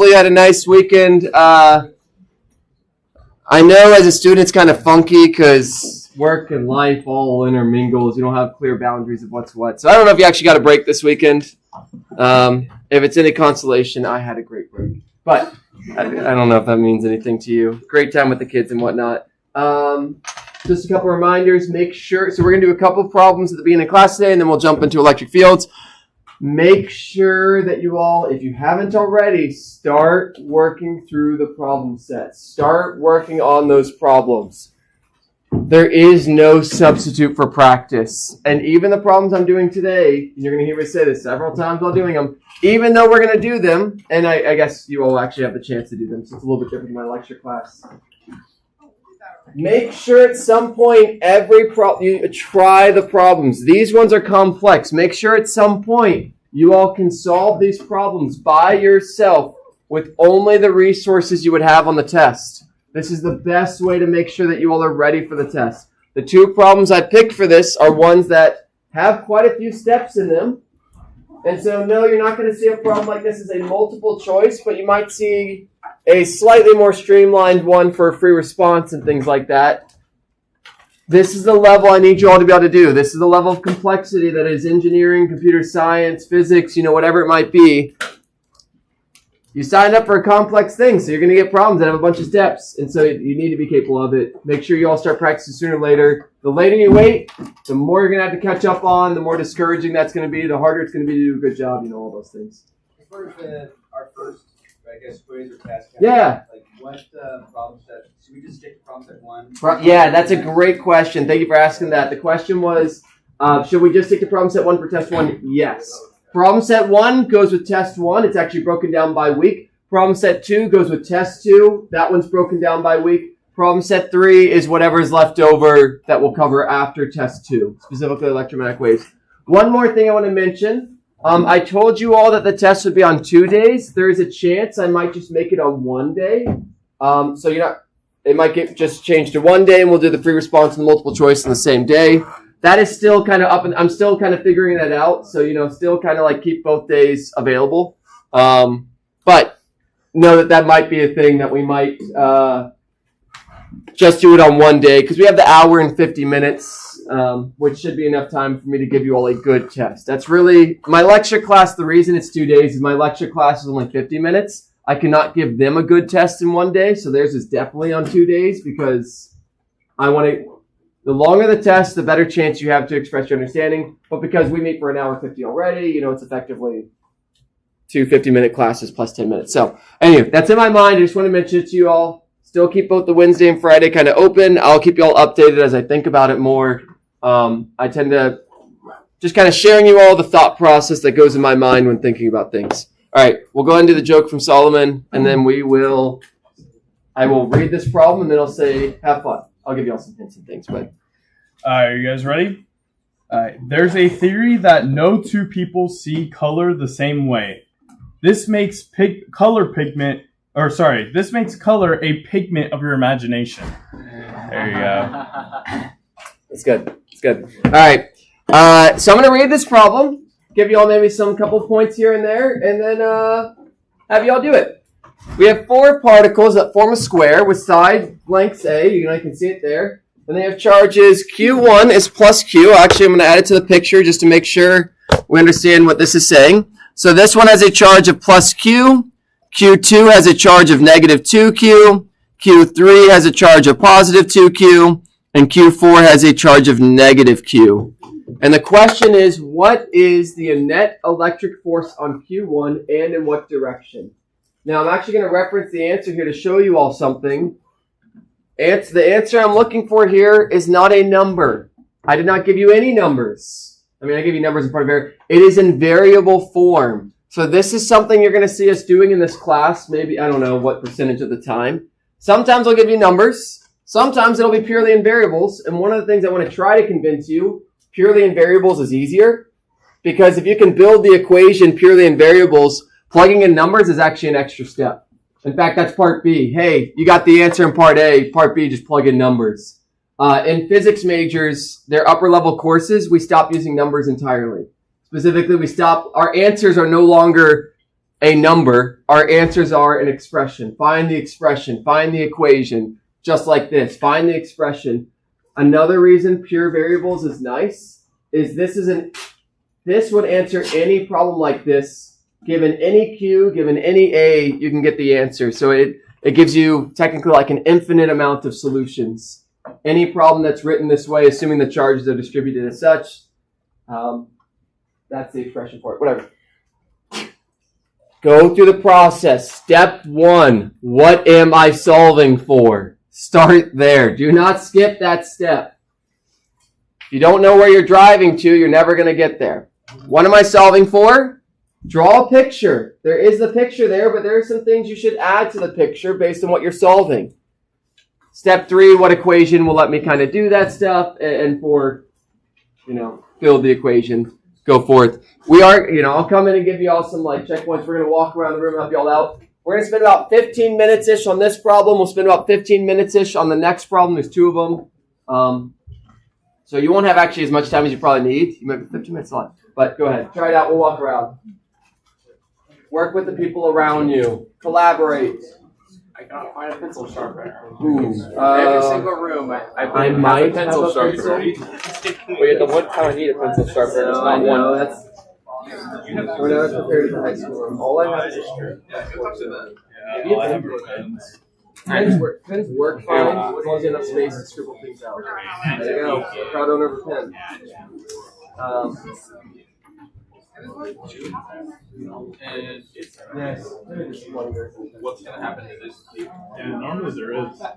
hopefully you had a nice weekend. I know as a student it's kind of funky because work and life all intermingles. You don't have clear boundaries of what's what. So I don't know if you actually got a break this weekend. If it's any consolation, I had a great break. But I don't know if that means anything to you. Great time with the kids and whatnot. Just a couple reminders. Make sure. So we're going to do a couple problems at the beginning of class today, and then we'll jump into electric fields. Make sure that you all, if you haven't already, start working through the problem sets. Start working on those problems. There is no substitute for practice. And even the problems I'm doing today, you're going to hear me say this several times while doing them, even though we're going to do them, and I guess you all actually have the chance to do them, so it's a little bit different than my lecture class. Make sure at some point you try the problems. These ones are complex. Make sure at some point you all can solve these problems by yourself with only the resources you would have on the test. This is the best way to make sure that you all are ready for the test. The two problems I picked for this are ones that have quite a few steps in them. And so, no, you're not going to see a problem like this as a multiple choice, but you might see a slightly more streamlined one for a free response and things like that. This is the level I need you all to be able to do. This is the level of complexity that is engineering, computer science, physics, whatever it might be. You signed up for a complex thing, so you're going to get problems that have a bunch of steps, and so you need to be capable of it. Make sure you all start practicing sooner or later. The later you wait, the more you're going to have to catch up on, the more discouraging that's going to be, the harder it's going to be to do a good job, all those things. As far as our first, quiz or test, yeah. What problem set? Should we just stick to problem set 1? Yeah, that's a great question. Thank you for asking that. The question was, should we just stick to problem set 1 for test 1? Yes. Problem set 1 goes with test 1. It's actually broken down by week. Problem set 2 goes with test 2. That one's broken down by week. Problem set 3 is whatever is left over that we'll cover after test 2, specifically electromagnetic waves. One more thing I want to mention. I told you all that the test would be on 2 days. There is a chance I might just make it on 1 day. It might get just changed to 1 day, and we'll do the free response and the multiple choice on the same day. That is still kind of up, and I'm still kind of figuring that out. So, still kind of like keep both days available. But know that might be a thing that we might just do it on 1 day, because we have the hour and 50 minutes, which should be enough time for me to give you all a good test. That's really my lecture class. The reason it's 2 days is my lecture class is only 50 minutes. I cannot give them a good test in 1 day, so theirs is definitely on 2 days, because I want to. The longer the test, the better chance you have to express your understanding. But because we meet for an hour 50 already, it's effectively 2 50-minute classes plus 10 minutes. So anyway, that's in my mind. I just want to mention it to you all. Still keep both the Wednesday and Friday kind of open. I'll keep you all updated as I think about it more. I tend to just kind of sharing you all the thought process that goes in my mind when thinking about things. All right, we'll go ahead and do the joke from Solomon, and then I will read this problem, and then I'll say, have fun. I'll give you all some hints and things. But are you guys ready? There's a theory that no two people see color the same way. This makes color a pigment of your imagination. There you go. It's good. All right. So I'm going to read this problem, give you all maybe some couple points here and there, and then have you all do it. We have 4 particles that form a square with side lengths A. You can see it there. And they have charges. Q1 is plus Q. Actually, I'm going to add it to the picture just to make sure we understand what this is saying. So this one has a charge of plus Q. Q2 has a charge of negative 2Q. Q3 has a charge of positive 2Q. And Q4 has a charge of negative Q. And the question is, what is the net electric force on Q1 and in what direction? Now, I'm actually going to reference the answer here to show you all something. The answer I'm looking for here is not a number. I did not give you any numbers. I give you numbers in part of variable. It is in variable form. So this is something you're going to see us doing in this class, maybe, I don't know what percentage of the time. Sometimes I'll give you numbers. Sometimes it'll be purely in variables. And one of the things I want to try to convince you, purely in variables is easier. Because if you can build the equation purely in variables, plugging in numbers is actually an extra step. In fact, that's part B. Hey, you got the answer in part A. Part B, just plug in numbers. In physics majors, their upper level courses, we stop using numbers entirely. Specifically, our answers are no longer a number, our answers are an expression. Find the expression, find the equation, just like this. Find the expression. Another reason pure variables is nice is this would answer any problem like this. Given any Q, given any A, you can get the answer. So it gives you technically like an infinite amount of solutions. Any problem that's written this way, assuming the charges are distributed as such, that's the expression for it. Whatever. Go through the process. Step 1. What am I solving for? Start there. Do not skip that step. If you don't know where you're driving to, you're never going to get there. What am I solving for? Draw a picture. There is the picture there, but there are some things you should add to the picture based on what you're solving. Step 3, what equation will let me kind of do that stuff? And for, build the equation. Go forth. I'll come in and give you all some checkpoints. We're going to walk around the room and help you all out. We're going to spend about 15 minutes-ish on this problem. We'll spend about 15 minutes-ish on the next problem. There's 2 of them. So you won't have actually as much time as you probably need. You might be 15 minutes long. But go ahead. Try it out. We'll walk around. Work with the people around you. Collaborate. I gotta find a pencil sharpener. Ooh. Every single room, I might have a pencil have a sharpener. Wait, the one time I need a pencil sharpener, it's not one. No, that's... We're not prepared for high school. All I have is Yeah, all I have are pens. Pens work fine as long as you have enough space to scribble things out. There you go. Proud owner of a pen. And it's Yes. what's gonna happen to this? Yeah, normally there is. But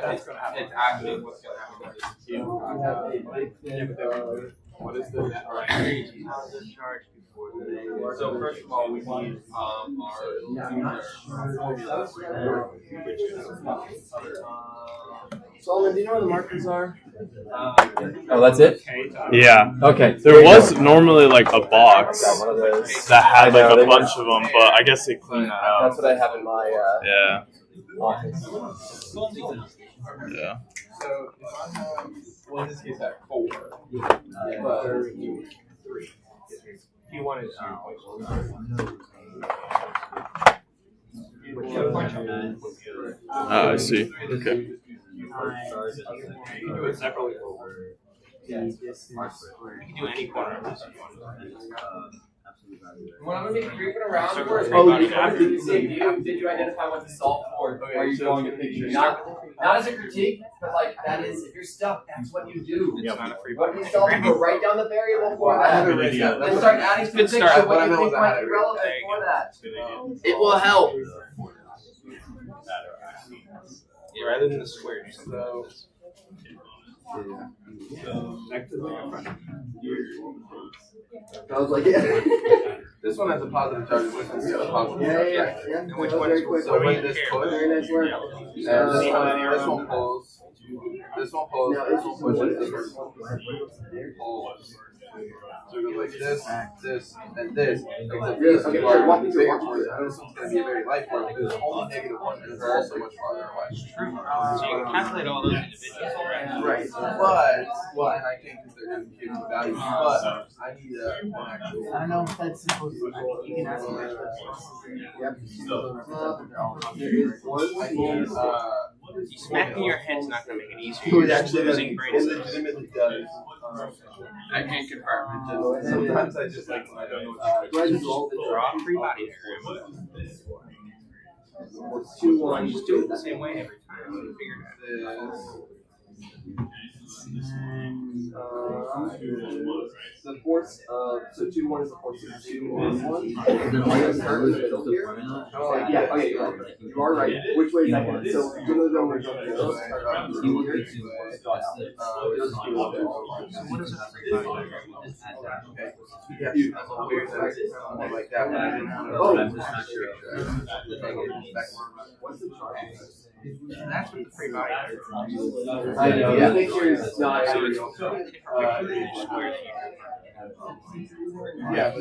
it's actually what's gonna happen to this cube. What is the net right? So first of all, we need Solomon, do you know where the markers are? Oh, that's it? Yeah. Okay. There was normally a box that had a bunch of them, but I guess they cleaned that out. That's what I have in my Yeah. office. Yeah. So if I have, well, in this case, I have 4. But 3. Q1 is 3. I see. Okay. You can do it separately. You can do any corner of this if you want. What I'm going to be creeping around for is did you identify what to solve for? Or are you drawing a picture? Not as a critique, but that is, if you're stuck, that's what you do. It's not a free What are you solving for? Write down the variable for that. Then start adding to the Good picture start. what you What I think meant might was be relevant there you for go. that. It will help. Yeah, rather than the square. So I was like, yeah. this one has a positive charge. This one has a positive charge. Yeah. And which one is so when this push? Very nice work. This one pulls. This one pulls. No, This it's one just pushes. This one pulls. So it goes like this, and this. Okay, walk me through. This one's going to be a very light part because it's only -1 and it's also much farther away. True. So you can calculate all those individually, right? Right. But and I can't because they're going to give you values. But I need an actual. I don't know if that's supposed to be. You can ask me. Yep. I need, Smacking your head's not going to make it easier. It You're just actually losing brain it cells. legitimately does. I can't confirm. It just, sometimes I just I don't know what to do. Draw free body diagram. 2-1. Just do it the same way every time. So you figure it out. The force of so 2-1 is the force of 2 on 1. Yeah, okay, you are right. Which way is that going? So give those over to What is a free body diagram? Like that. What's the charge? That's what the free body diagram is. I know. The picture is not. So it's different picture than squares. Yeah,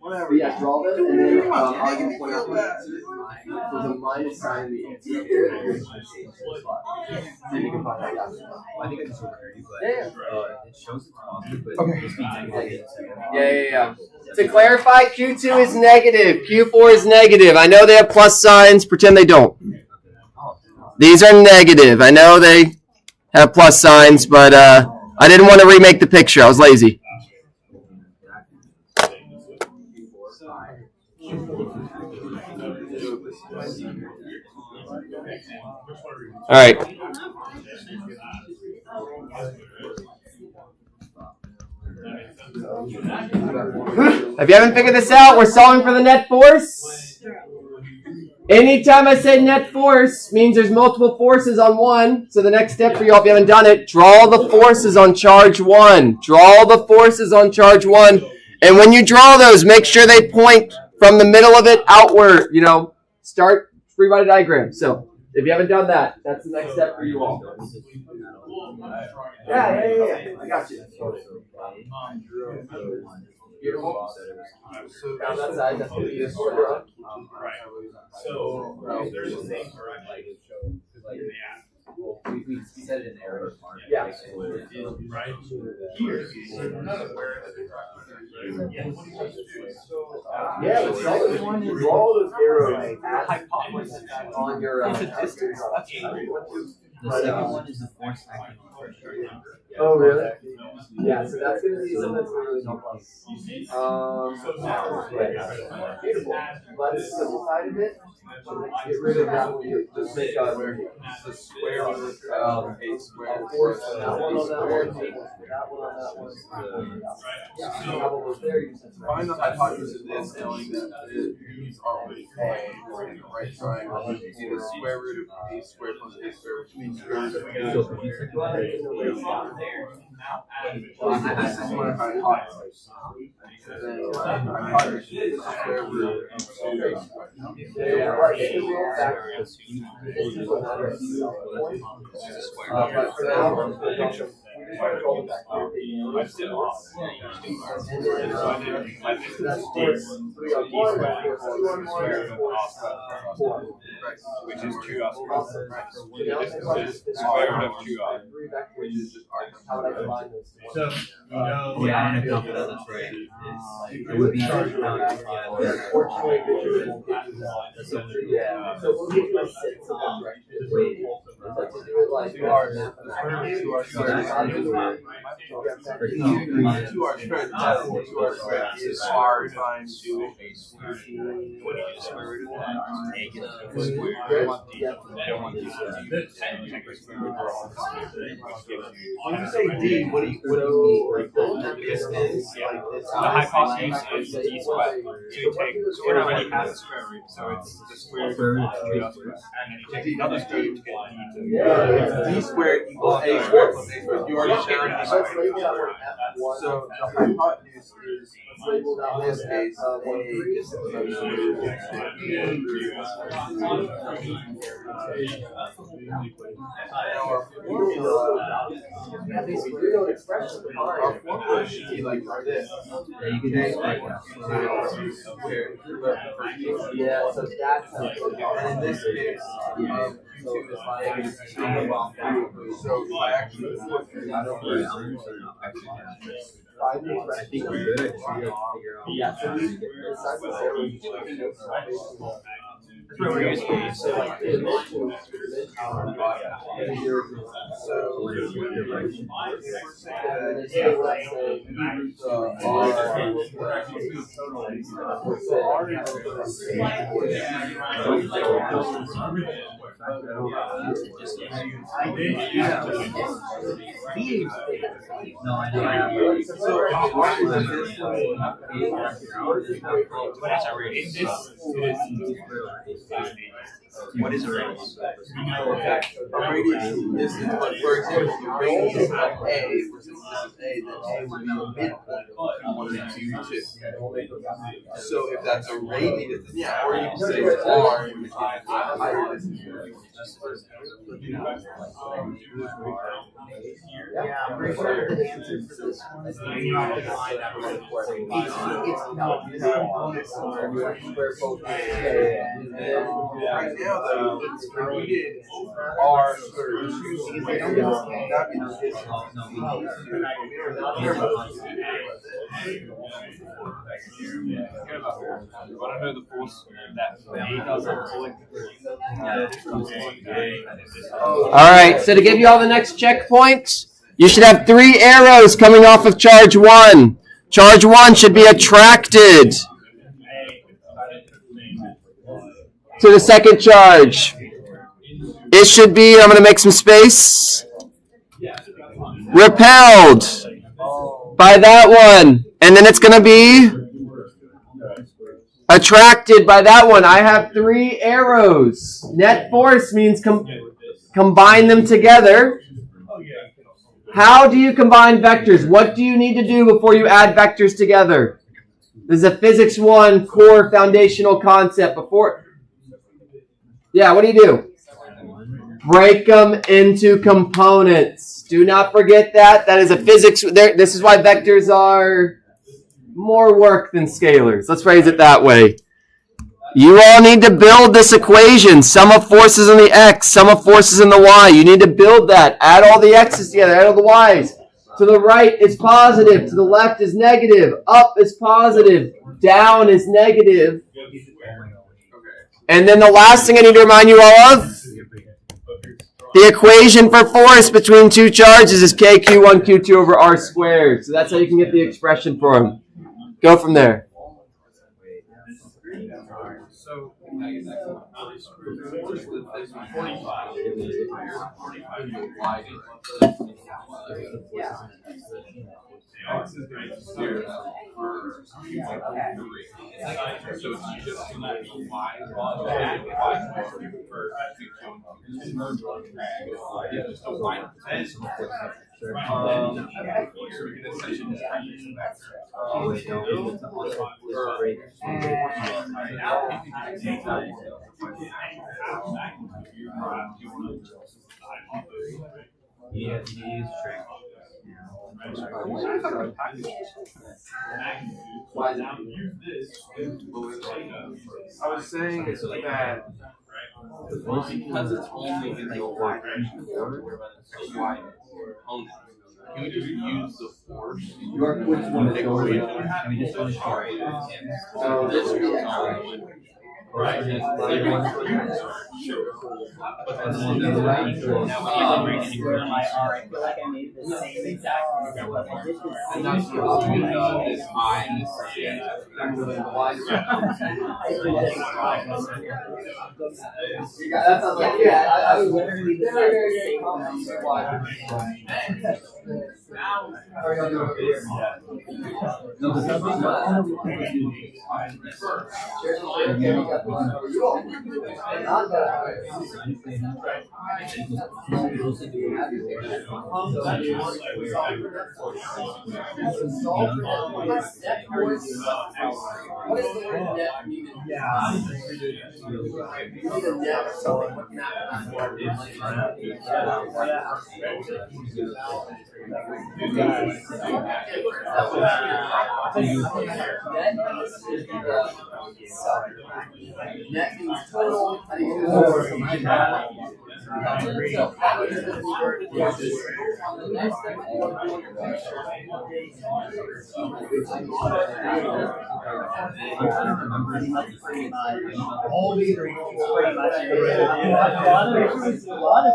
But yeah, draw them, and then I'll point out the answers. There's a minus sign in the answer. And you can find out after. I think it's over 30, but Yeah. it shows it's positive, but Okay. this means negative. Yeah. To clarify, Q2 is negative, Q4 is negative. I know they have plus signs, pretend they don't. These are negative. I know they have plus signs, but I didn't want to remake the picture. I was lazy. All right. If you haven't figured this out, we're solving for the net force. Anytime I say net force means there's multiple forces on one. So the next step for you all, if you haven't done it, draw the forces on charge 1. Draw the forces on charge 1. And when you draw those, make sure they point from the middle of it outward. Start free body diagram. So if you haven't done that, that's the next step for you all. Yeah. I got you. Beautiful. Down that side, that's going to be this order. So there's a thing, We said it in error. Yeah. right here. Yeah, let's draw those arrows on your distance. That's The second one is the force acting on first. Oh, really? Yeah, so that's going to be something that's going to really help us. Beautiful. Let's simplify it a bit. Get rid of that one. Just make the square root of a square. that one on that one. That one on that one. Yeah. Have all those there. Find the hypotenuse of this, knowing that these are always a in the right triangle. It's the square root of a squared plus a squared, which means square root of a So if you said This is my hypotenuse. And then my hypotenuse is the square root of a square. But for now, Which is 2 square root of 2 So, yeah, I'm gonna come that's right. It would be so we'll get you a 6 on that direction. But to do it like To our square is r times 2. When you say d, what do you mean? Like distance, like this. The hypotenuse is d squared. So you take it already has a square root, so it's the square root of 3 squared. And then you take another square root to get d to. D squared equals a squared plus a squared. You already found d squared. So the hypotenuse is, in this case, our formula should be like this. Yeah, you can do it like that. Yeah, so that's And in this case, Q2 is negative 2. So if I actually put yeah, so we get the size of the That's where we're going to so like No, I know. What is our radius? What is a radius? a radius is distance, but for example, the radius of A versus this is A, then A would be the midpoint of 1 and 2, 2. So if that's a radius, yeah, or you can say it's R, which is a higher distance. Yeah, I'm pretty sure the answer for this one is you have to find out what it's no, it's components where both Right now, though, it's repeated R squared two. Because they don't do this. That'd be the distance. You want to know the force that A doesn't pulling All right, so to give you all the next checkpoints, you should have 3 arrows coming off of charge 1. Charge 1 should be attracted to the second charge. It should be, I'm going to make some space, repelled by that one. And then it's going to be attracted by that one. I have 3 arrows. Net force means combine them together. How do you combine vectors? What do you need to do before you add vectors together? This is a Physics 1 core foundational concept. Yeah, what do you do? Break them into components. Do not forget that. That is a physics. This is why vectors are more work than scalars. Let's phrase it that way. You all need to build this equation. Sum of forces in the x, sum of forces in the y. You need to build that. Add all the x's together, add all the y's. To the right is positive. To the left is negative. Up is positive. Down is negative. And then the last thing I need to remind you all of, the equation for force between 2 charges is kq1 q2 over r squared. So that's how you can get the expression for them. Go from there. So, I was saying that because it's only in the y direction order, y component, can we just use the force? Which one is going So this would be right. And that's what we know is I and C. That sounds like, yeah, I was literally the how are you doing over here? Net means total. All these are pretty much a lot of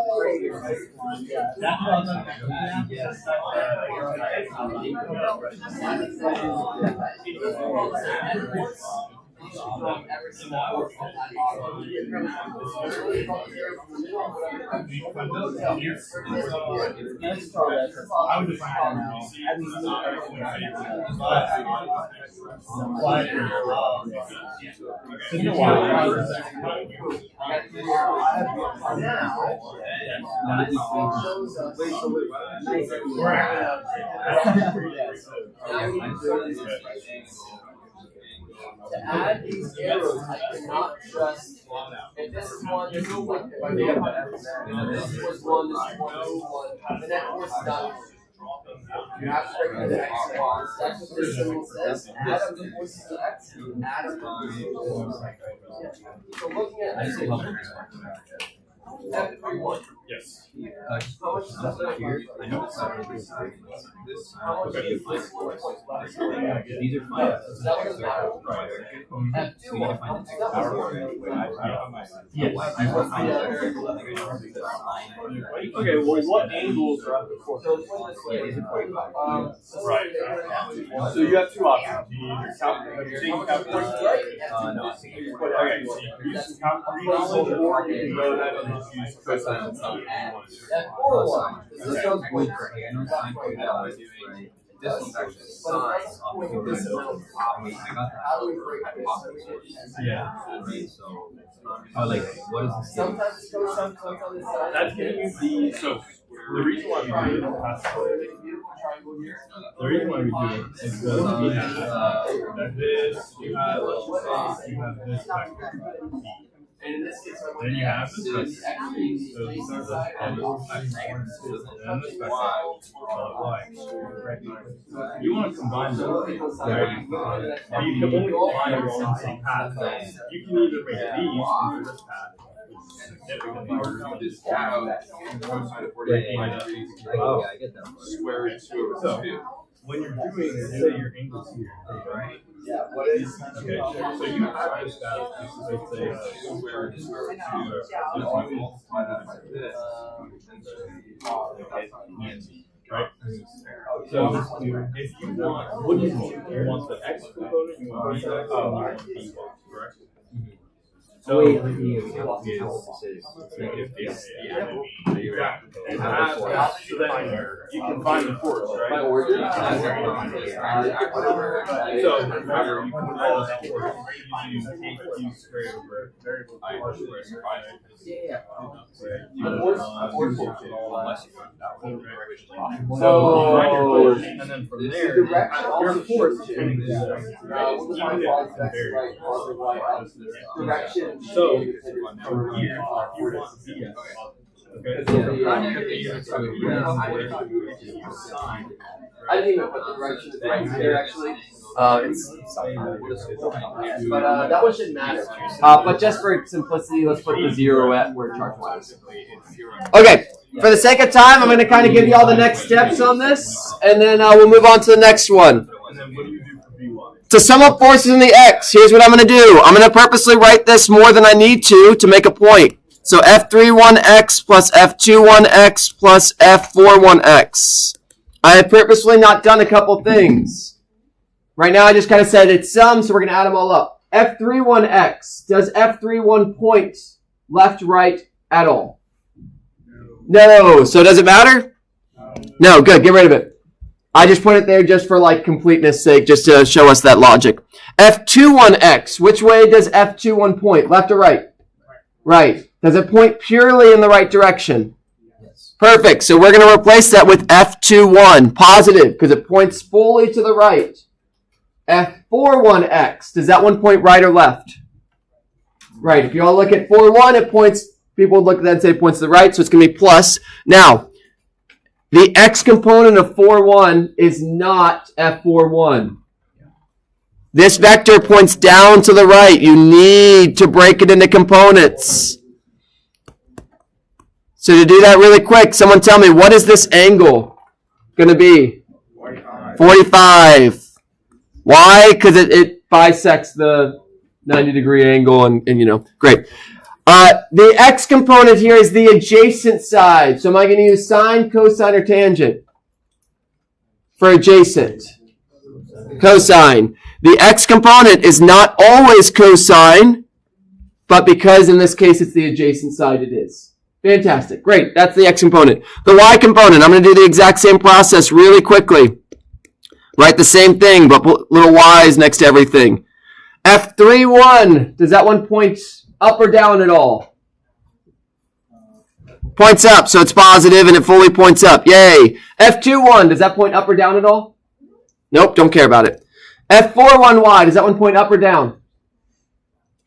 to add these arrows, I cannot just, if this is one, this is one, this was one, this is one, and then it's done. You have to break the X box. That's what this symbol says. Add up the forces to X, add up the forces to X. So looking at this, F31. Yes. How much is that here? I know it's This. How much is this? These are fine. That one doesn't matter. F21. How much is that one? Okay, well, what angles are at the core? Right. So you have two options. You either count Right? no. Okay, so you can use count knowledge, or you can go ahead and just use cosine and sine. F41. This one's point. This one's actually But if that's point, how do we break this? Yeah. Oh, like, what is this? Sometimes it's cosine, sometimes it's sine. That's gonna use the so the reason why we do it is because we have this, you have this vector. And in this case, Then you have this vector. So these are the and this vector y. You want to combine them, right? You can only combine them on the same path. You can either make these into this path, which is significantly harder than this out, Oh, I get that. square root 2 over 2. when you're doing, say your angles here, right? yeah, what is? Okay, so you have this as let's say Square root 2 over 2. So you multiply that by this. right? So if you want, what do you want? You want the x component, you want the x, and you want the b box, correct? So if and so then you can find the force, right? My origin? So remember, you can find the force using q squared over variable r squared. Yeah. So you find your force, and then from there, your force is going to be Direction. So from here, you want ds. Okay. I didn't even put the direction is right here actually. But that one shouldn't matter. But just for simplicity, let's put the 0 at where charge was. Okay, for the sake of time, I'm going to kind of give you all the next steps on this, and then we'll move on to the next one. And then what do you do for Vy? To sum up forces in the X, here's what I'm going to do. I'm going to purposely write this more than I need to make a point. So F31X plus F21X plus F41X. I have purposely not done a couple things. Right now I just kind of said it's sum, so we're going to add them all up. F31X. Does F31 point left, right at all? No. So does it matter? No. Good. Get rid of it. I just put it there just for like completeness sake, just to show us that logic. F21X. Which way does F21 point? Left or right? Right. Does it point purely in the right direction? Yes. Perfect. So we're going to replace that with F21. Positive, because it points fully to the right. F41X. Does that one point right or left? Right. If you all look at 41, it points, people would look at that and say it points to the right, so it's going to be plus. Now, the X component of 41 is not F41. This vector points down to the right. You need to break it into components. So to do that really quick, someone tell me, what is this angle going to be? 45. Why? Because it bisects the 90-degree angle and you know, great. The X component here is the adjacent side. So am I going to use sine, cosine, or tangent? For adjacent. Cosine. The X component is not always cosine, but because in this case it's the adjacent side, it is. Fantastic. Great. That's the X component. The Y component, I'm going to do the exact same process really quickly. Write the same thing, but put little Y's next to everything. F31, does that one point up or down at all? Points up, so it's positive and it fully points up. Yay. F21, does that point up or down at all? Nope, don't care about it. F41Y, does that one point up or down?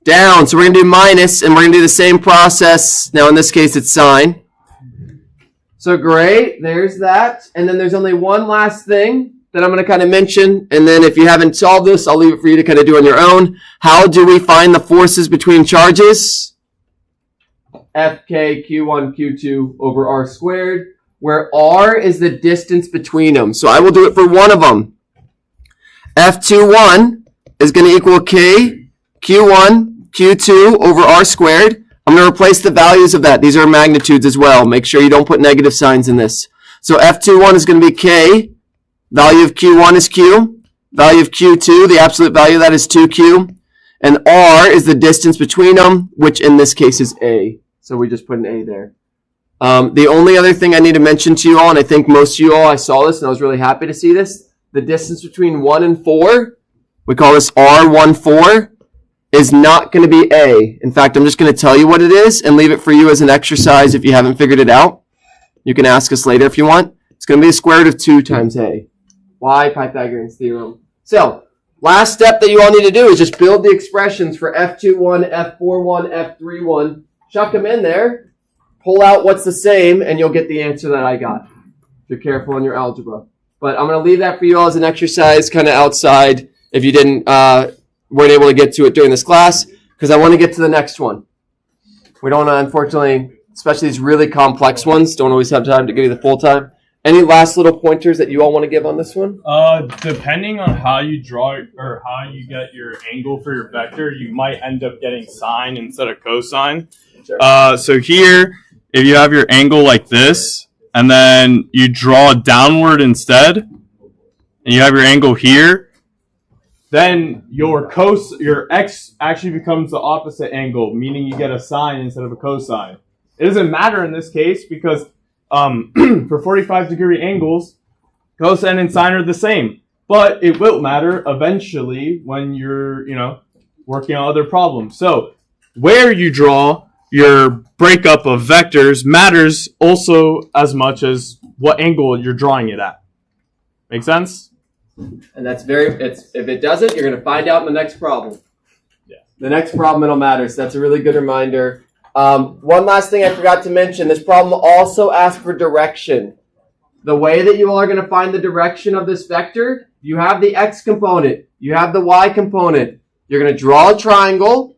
down. So we're going to do minus, and we're going to do the same process. Now, in this case, it's sine. So great, there's that. And then there's only one last thing that I'm going to kind of mention. And then if you haven't solved this, I'll leave it for you to kind of do on your own. How do we find the forces between charges? Fk Q1 Q2 over R squared, where R is the distance between them. So I will do it for one of them. F21 is going to equal K Q1 Q2 over R squared. I'm going to replace the values of that. These are magnitudes as well. Make sure you don't put negative signs in this. So F21 is going to be K. Value of Q1 is Q. Value of Q2, the absolute value of that is 2Q. And R is the distance between them, which in this case is A. So we just put an A there. The only other thing I need to mention to you all, and I think most of you all, I saw this and I was really happy to see this, the distance between 1 and 4, we call this R14, is not going to be A. In fact, I'm just going to tell you what it is and leave it for you as an exercise if you haven't figured it out. You can ask us later if you want. It's going to be the square root of 2 times A. Why? Pythagorean's theorem. So, last step that you all need to do is just build the expressions for F21, F41, F31. Chuck them in there, pull out what's the same, and you'll get the answer that I got. If you're careful in your algebra. But I'm going to leave that for you all as an exercise kind of outside if you weren't able to get to it during this class, because I want to get to the next one. We don't, unfortunately, especially these really complex ones, don't always have time to give you the full time. Any last little pointers that you all want to give on this one? Depending on how you draw or how you get your angle for your vector, you might end up getting sine instead of cosine. Sure. So here, if you have your angle like this, and then you draw downward instead, and you have your angle here, then your x actually becomes the opposite angle, meaning you get a sine instead of a cosine. It doesn't matter in this case because for 45-degree angles, cosine and sine are the same. But it will matter eventually when you're, working on other problems. So where you draw your breakup of vectors matters also as much as what angle you're drawing it at. Make sense? And that's if it doesn't, you're going to find out in the next problem. Yeah. The next problem, it'll matter. So that's a really good reminder. One last thing I forgot to mention. This problem also asks for direction. The way that you all are going to find the direction of this vector, you have the x component. You have the y component. You're going to draw a triangle.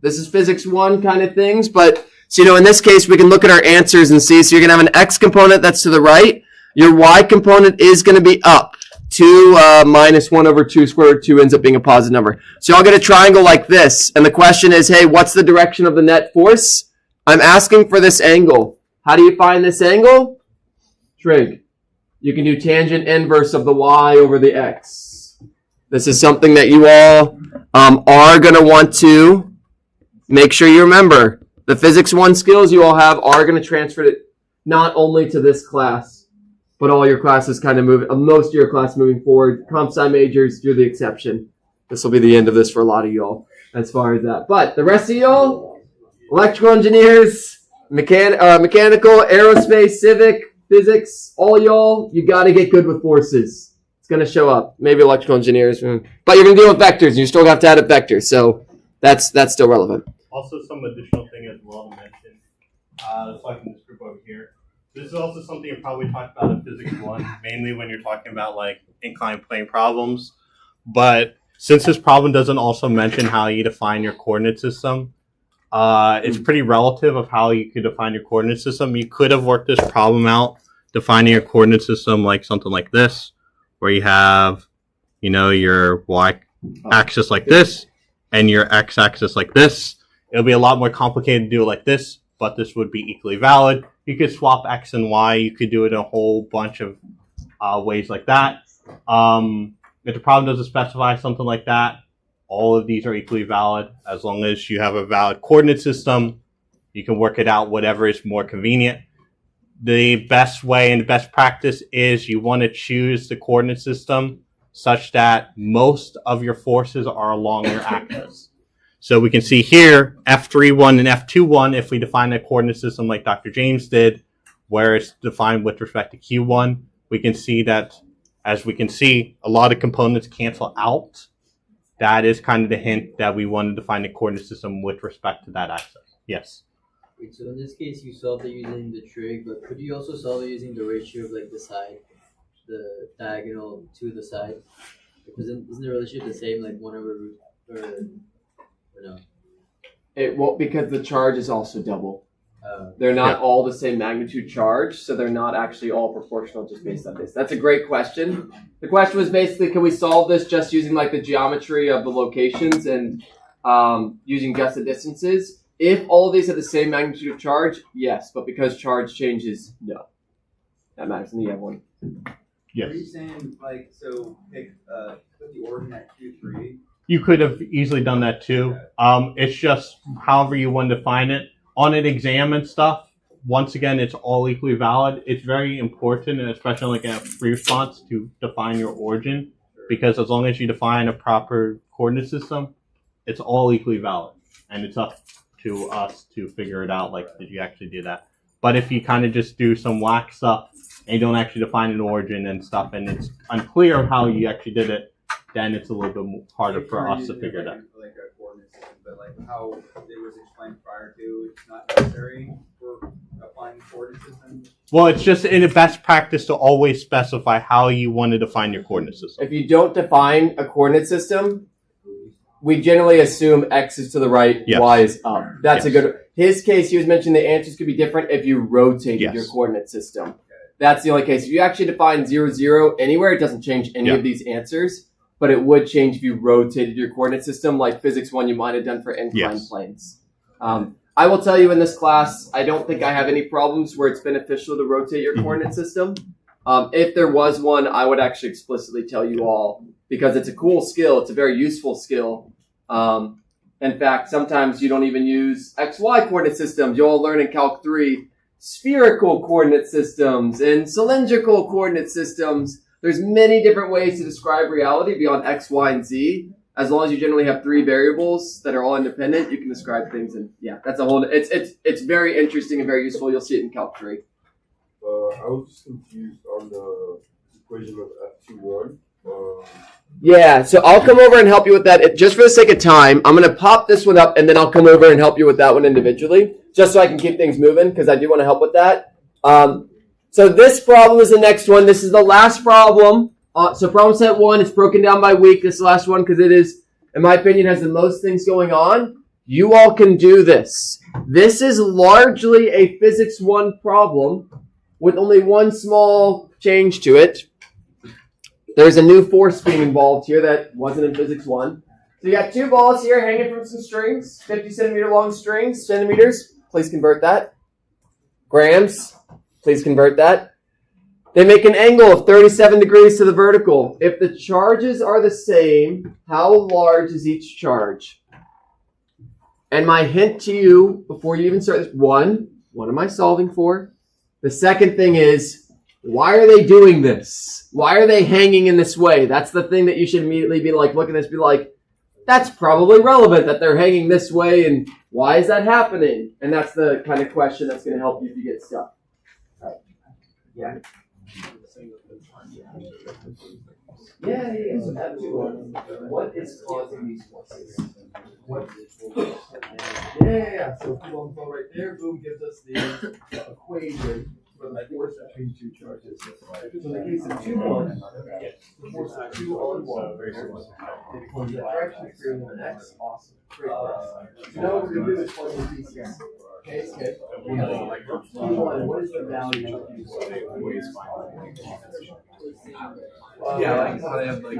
This is physics 1 kind of things. But, so, in this case, we can look at our answers and see. So you're going to have an x component that's to the right. Your y component is going to be up. 2 minus 1 over 2 square root 2 ends up being a positive number. So I'll get a triangle like this. And the question is, hey, what's the direction of the net force? I'm asking for this angle. How do you find this angle? Trig. You can do tangent inverse of the y over the x. This is something that you all are going to want to make sure you remember. The physics 1 skills you all have are going to transfer it not only to this class, but all your classes kind of most of your class moving forward. Comp sci majors, you're the exception. This will be the end of this for a lot of y'all as far as that. But the rest of y'all, electrical engineers, mechanical, aerospace, civic, physics, all y'all, you got to get good with forces. It's going to show up. Maybe electrical engineers, but you're going to deal with vectors, and you still have to add up vectors. So that's still relevant. Also, some additional thing as well to mention. So I can just group over here. This is also something you probably talked about in Physics 1, mainly when you're talking about like inclined plane problems. But since this problem doesn't also mention how you define your coordinate system, it's pretty relative of how you could define your coordinate system. You could have worked this problem out defining your coordinate system like something like this, where you have, your y-axis like this and your x-axis like this. It'll be a lot more complicated to do it like this, but this would be equally valid. You could swap x and y. You could do it in a whole bunch of ways like that. If the problem doesn't specify something like that, all of these are equally valid. As long as you have a valid coordinate system, you can work it out whatever is more convenient. The best way and the best practice is you want to choose the coordinate system such that most of your forces are along your axis. So we can see here, F31 and F21, if we define a coordinate system like Dr. James did, where it's defined with respect to Q1, we can see that, as we can see, a lot of components cancel out. that is kind of the hint that we wanted to find the coordinate system with respect to that axis. Yes. Wait, so in this case, you solved it using the trig, but could you also solve it using the ratio of like the side, the diagonal to the side? Because isn't the relationship the same, like 1 over root, or no? It won't, because the charge is also double. They're not all the same magnitude charge, so they're not actually all proportional just based on this. That's a great question. The question was basically, can we solve this just using like the geometry of the locations and using just the distances? If all of these have the same magnitude of charge, yes, but because charge changes, no. That matters. And you have one. Yes. Are you saying like so put the origin at 2, 3? You could have easily done that too. It's just however you want to define it. On an exam and stuff, once again, it's all equally valid. It's very important, and especially like in a free response, to define your origin, because as long as you define a proper coordinate system, it's all equally valid, and it's up to us to figure it out. Like, did you actually do that? But if you kind of just do some whack stuff and you don't actually define an origin and stuff, and it's unclear how you actually did it, then it's a little bit harder for us to figure it out. Like a coordinate system, but like how it was explained prior to, it's not necessary for applying the coordinate system. Well, it's just in a best practice to always specify how you want to define your coordinate system. If you don't define a coordinate system, we generally assume X is to the right, Yes. Y is up. That's a Yes. good. His case, he was mentioning the answers could be different if you rotated Yes. your coordinate system. That's the only case. If you actually define 0, 0 anywhere, it doesn't change any Yeah. of these answers. But it would change if you rotated your coordinate system, like Physics 1 you might have done for inclined Yes. planes. I will tell you in this class, I don't think I have any problems where it's beneficial to rotate your coordinate system. If there was one, I would actually explicitly tell you all, because it's a cool skill. It's a very useful skill. In fact, sometimes you don't even use XY coordinate systems. You'll all learn in Calc 3 spherical coordinate systems and cylindrical coordinate systems. There's many different ways to describe reality beyond X, Y, and Z. As long as you generally have 3 variables that are all independent, you can describe things. And yeah, that's a whole. It's very interesting and very useful. You'll see it in Calc 3. I was just confused on the equation of F21. Yeah, so I'll come over and help you with that. Just for the sake of time, I'm going to pop this one up, and then I'll come over and help you with that one individually, just so I can keep things moving, because I do want to help with that. So this problem is the next one. This is the last problem. So problem set 1, it's broken down by week. This is the last one because it is, in my opinion, has the most things going on. You all can do this. This is largely a Physics 1 problem with only one small change to it. There's a new force being involved here that wasn't in Physics 1. So you got 2 balls here hanging from some strings, 50 centimeter long strings, centimeters, please convert that. Grams, please convert that. They make an angle of 37 degrees to the vertical. If the charges are the same, how large is each charge? And my hint to you, before you even start this, what am I solving for? The second thing is, why are they doing this? Why are they hanging in this way? That's the thing that you should immediately be like, look at this, be like, that's probably relevant that they're hanging this way, and why is that happening? And that's the kind of question that's going to help you if you get stuck. Right. Yeah. Yeah. So what is causing these forces? Yeah. So Coulomb flow right there, boom, gives us the equation for the force between 2 charges. So in the case of 2 bonds, the force of 2 on 1, it forms that direction, creating an X. Awesome. Great. So now what we're going to do is plug in these here. Okay. What is the value of these? Yeah, like how they have like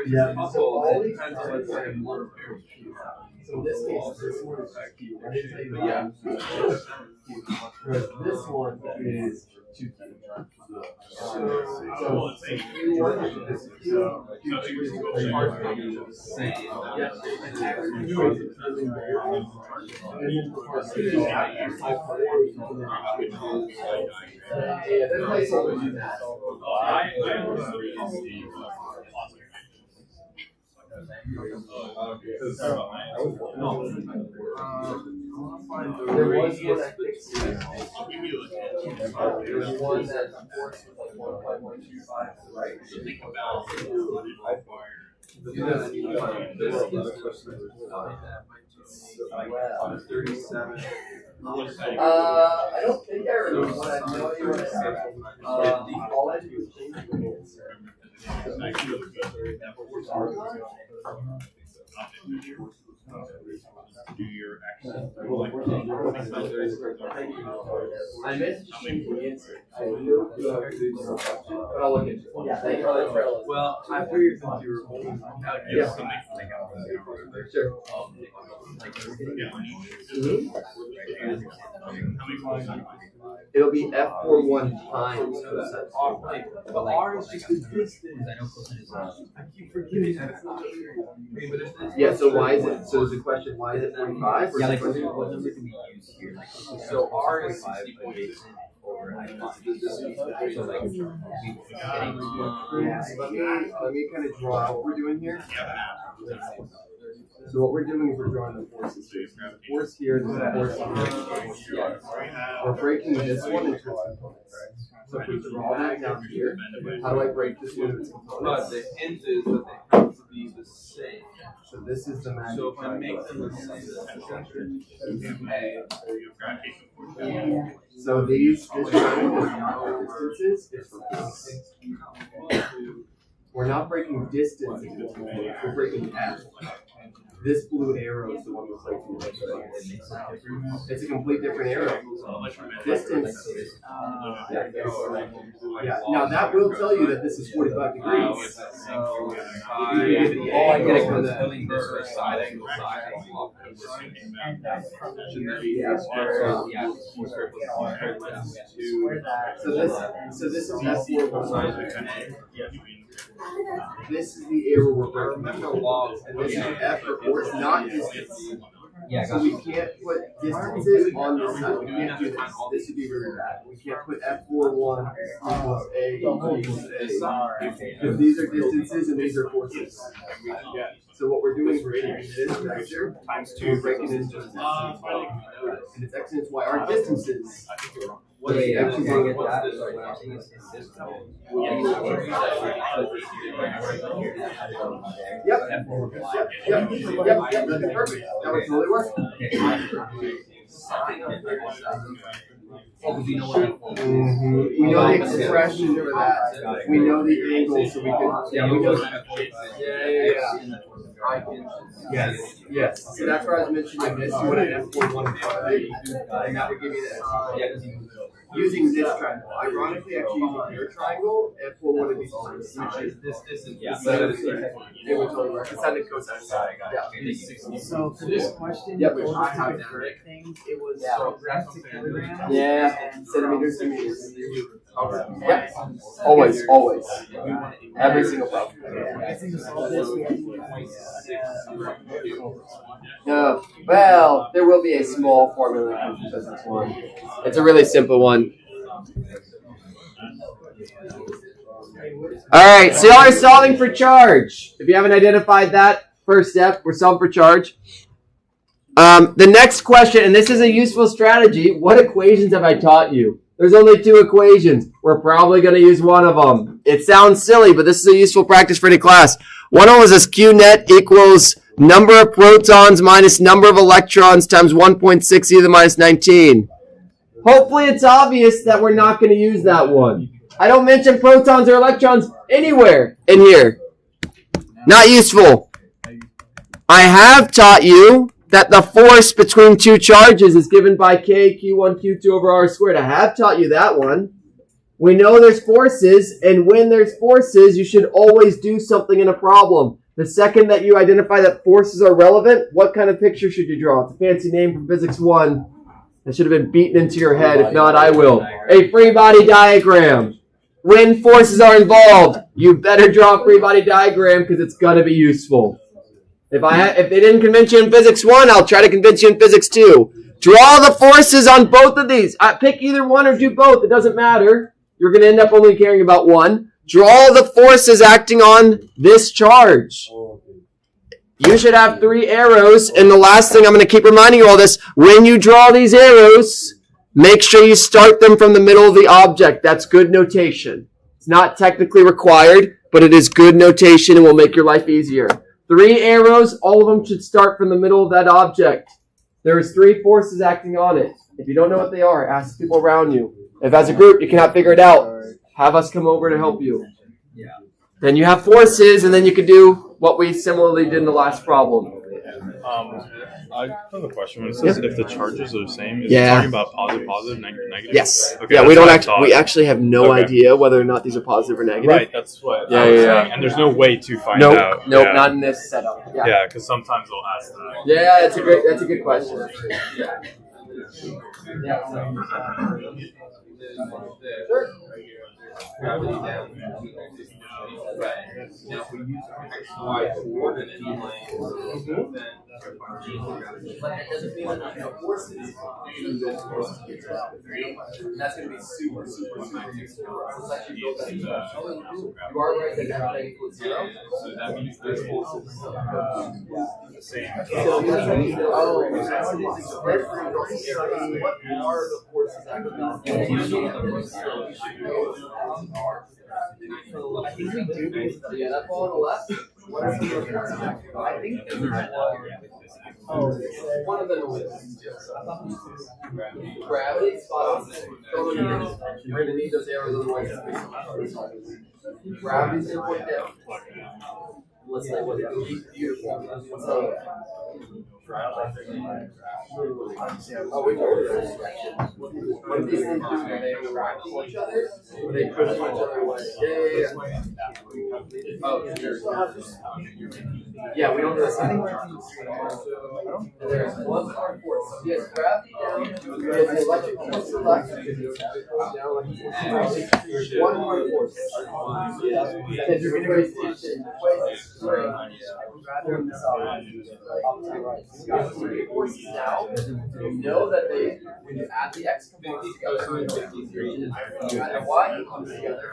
Yeah. So all these charges are in one pair. So in this case, this one is Q. I didn't tell you that. Whereas this one is 2Q. So Q1 is Q. Q2 is the same. Yes. Yeah, there's placeholders in that. There was one I think. There was one that the force was like 1.25, right? Think about On 37. I don't think I remember what I know you were saying. All I do is change the answer. do your action. I meant to change the answer. But I'll look into it. Yeah, thank you. Well, I figured since you were holding Yeah. Sure. It'll be F41 times cosine. But R is just the distance. I know cosine is I keep forgetting that it's not Yeah, so why is it, so is the question, why is it 45? Yeah, like what number can we use here? Like, So R is 5 adjacent over I5. So like, we Let me kind of draw out what we're doing here. So what we're doing is we're drawing the forces here. There's a force here, there's a force here. We're breaking this one into its components. So if we draw that down here, how do I break this one into its But components? the hint is that they have to be the same. So this is the magic. So if I make them the same, So this triangle is not for distances, it's for points. We're not breaking distance into its components, we're breaking F. This blue arrow is the one we're breaking. It's a complete different arrow. Distance. Yeah. Now that will tell you that this is 45 degrees. Oh, I get it. Because filling this way, side angle, shouldn't that be So this is F4. This is the arrow we're breaking. And this is F for force, not distance. Yeah, So we can't put distances on this side. We can't do this. This would be really bad. We can't put F41 equals A equals A. Because these are distances and these are forces. So what we're doing is we're taking this vector times 2, we're breaking it into this. And it's X and it's Y. Our distances. What is Yeah, X and I Y? get that. But what I'm saying is this one. Yep. Yep. That's perfect. That would totally work. We know the expression for that. We know the angle, so we can. Yeah, we know. Yes. So that's where I was mentioning this. You would have F41 in front of it, and that would give you this. Using this triangle. Ironically, actually using your triangle, F4 would be fine. Which is this distance. Yeah. So it would totally work. It's not a cosine. Yeah. So for this question, Yep. for correct things, it was grams to kilograms. Yeah. Centimeters to meters. Yep. Always. Every single problem. I think to solve this, we have to Well, there will be a small formula that comes with this one. It's a really simple one. Alright, so y'all are solving for charge. If you haven't identified that first step, we're solving for charge. The next question, and this is a useful strategy, what equations have I taught you? There's only 2 equations. We're probably going to use one of them. It sounds silly, but this is a useful practice for any class. One of them was this Q net equals number of protons minus number of electrons times 1.6 e to the minus 19. Hopefully it's obvious that we're not going to use that one. I don't mention protons or electrons anywhere in here. Not useful. I have taught you that the force between 2 charges is given by K, Q1, Q2 over R squared. I have taught you that one. We know there's forces, and when there's forces, you should always do something in a problem. The second that you identify that forces are relevant, what kind of picture should you draw? It's a fancy name from Physics 1. That should have been beaten into your head. If not, I will. A free body diagram. When forces are involved, you better draw a free body diagram because it's going to be useful. If they didn't convince you in Physics 1, I'll try to convince you in Physics 2. Draw the forces on both of these. Pick either one or do both. It doesn't matter. You're going to end up only caring about one. Draw the forces acting on this charge. you should have 3 arrows. And the last thing I'm going to keep reminding you all this, when you draw these arrows, make sure you start them from the middle of the object. That's good notation. It's not technically required, but it is good notation and will make your life easier. 3 arrows, all of them should start from the middle of that object. There's 3 forces acting on it. If you don't know what they are, ask people around you. If as a group you cannot figure it out, have us come over to help you. Then you have forces, and then you can do what we similarly did in the last problem. I have a question. When it says if the charges are the same, is Yeah. it talking about positive, negative? Yes. Okay, Yeah, that's we don't what I actually thought. we actually have no Okay. idea whether or not these are positive or negative. Right, that's what Yeah, I was yeah, saying. And there's no way to find Nope, out. nope, yeah. not in this setup. Yeah. Yeah, because sometimes they'll ask that. Yeah, that's a good question. Gravity down. Right. Now, if we use X, Y coordinate planes, then But that doesn't mean that no forces. That's going to be super useful. It's actually built that you are right that everything equals 0. so that means there's forces. The same. So that's what we know. Oh, what are the forces acting on? I think we do. Yeah, that ball on the left. What are some of the forces acting on? I think one of them is gravity. Spot on. We're gonna need those arrows otherwise. Gravity's gonna point down. Let's say what it is. Beautiful. So, oh, we know this direction. What do these things do? Do they interact with each other? Or they push each other away? Yeah. Oh, yeah, we don't do this anymore. And there's one more force. So yes, gravity down. There's the electric force to the left. There's one more force. And if you're going to raise the forces now, you know that they, when you add the x components together, so it's 53, and you add the y components together,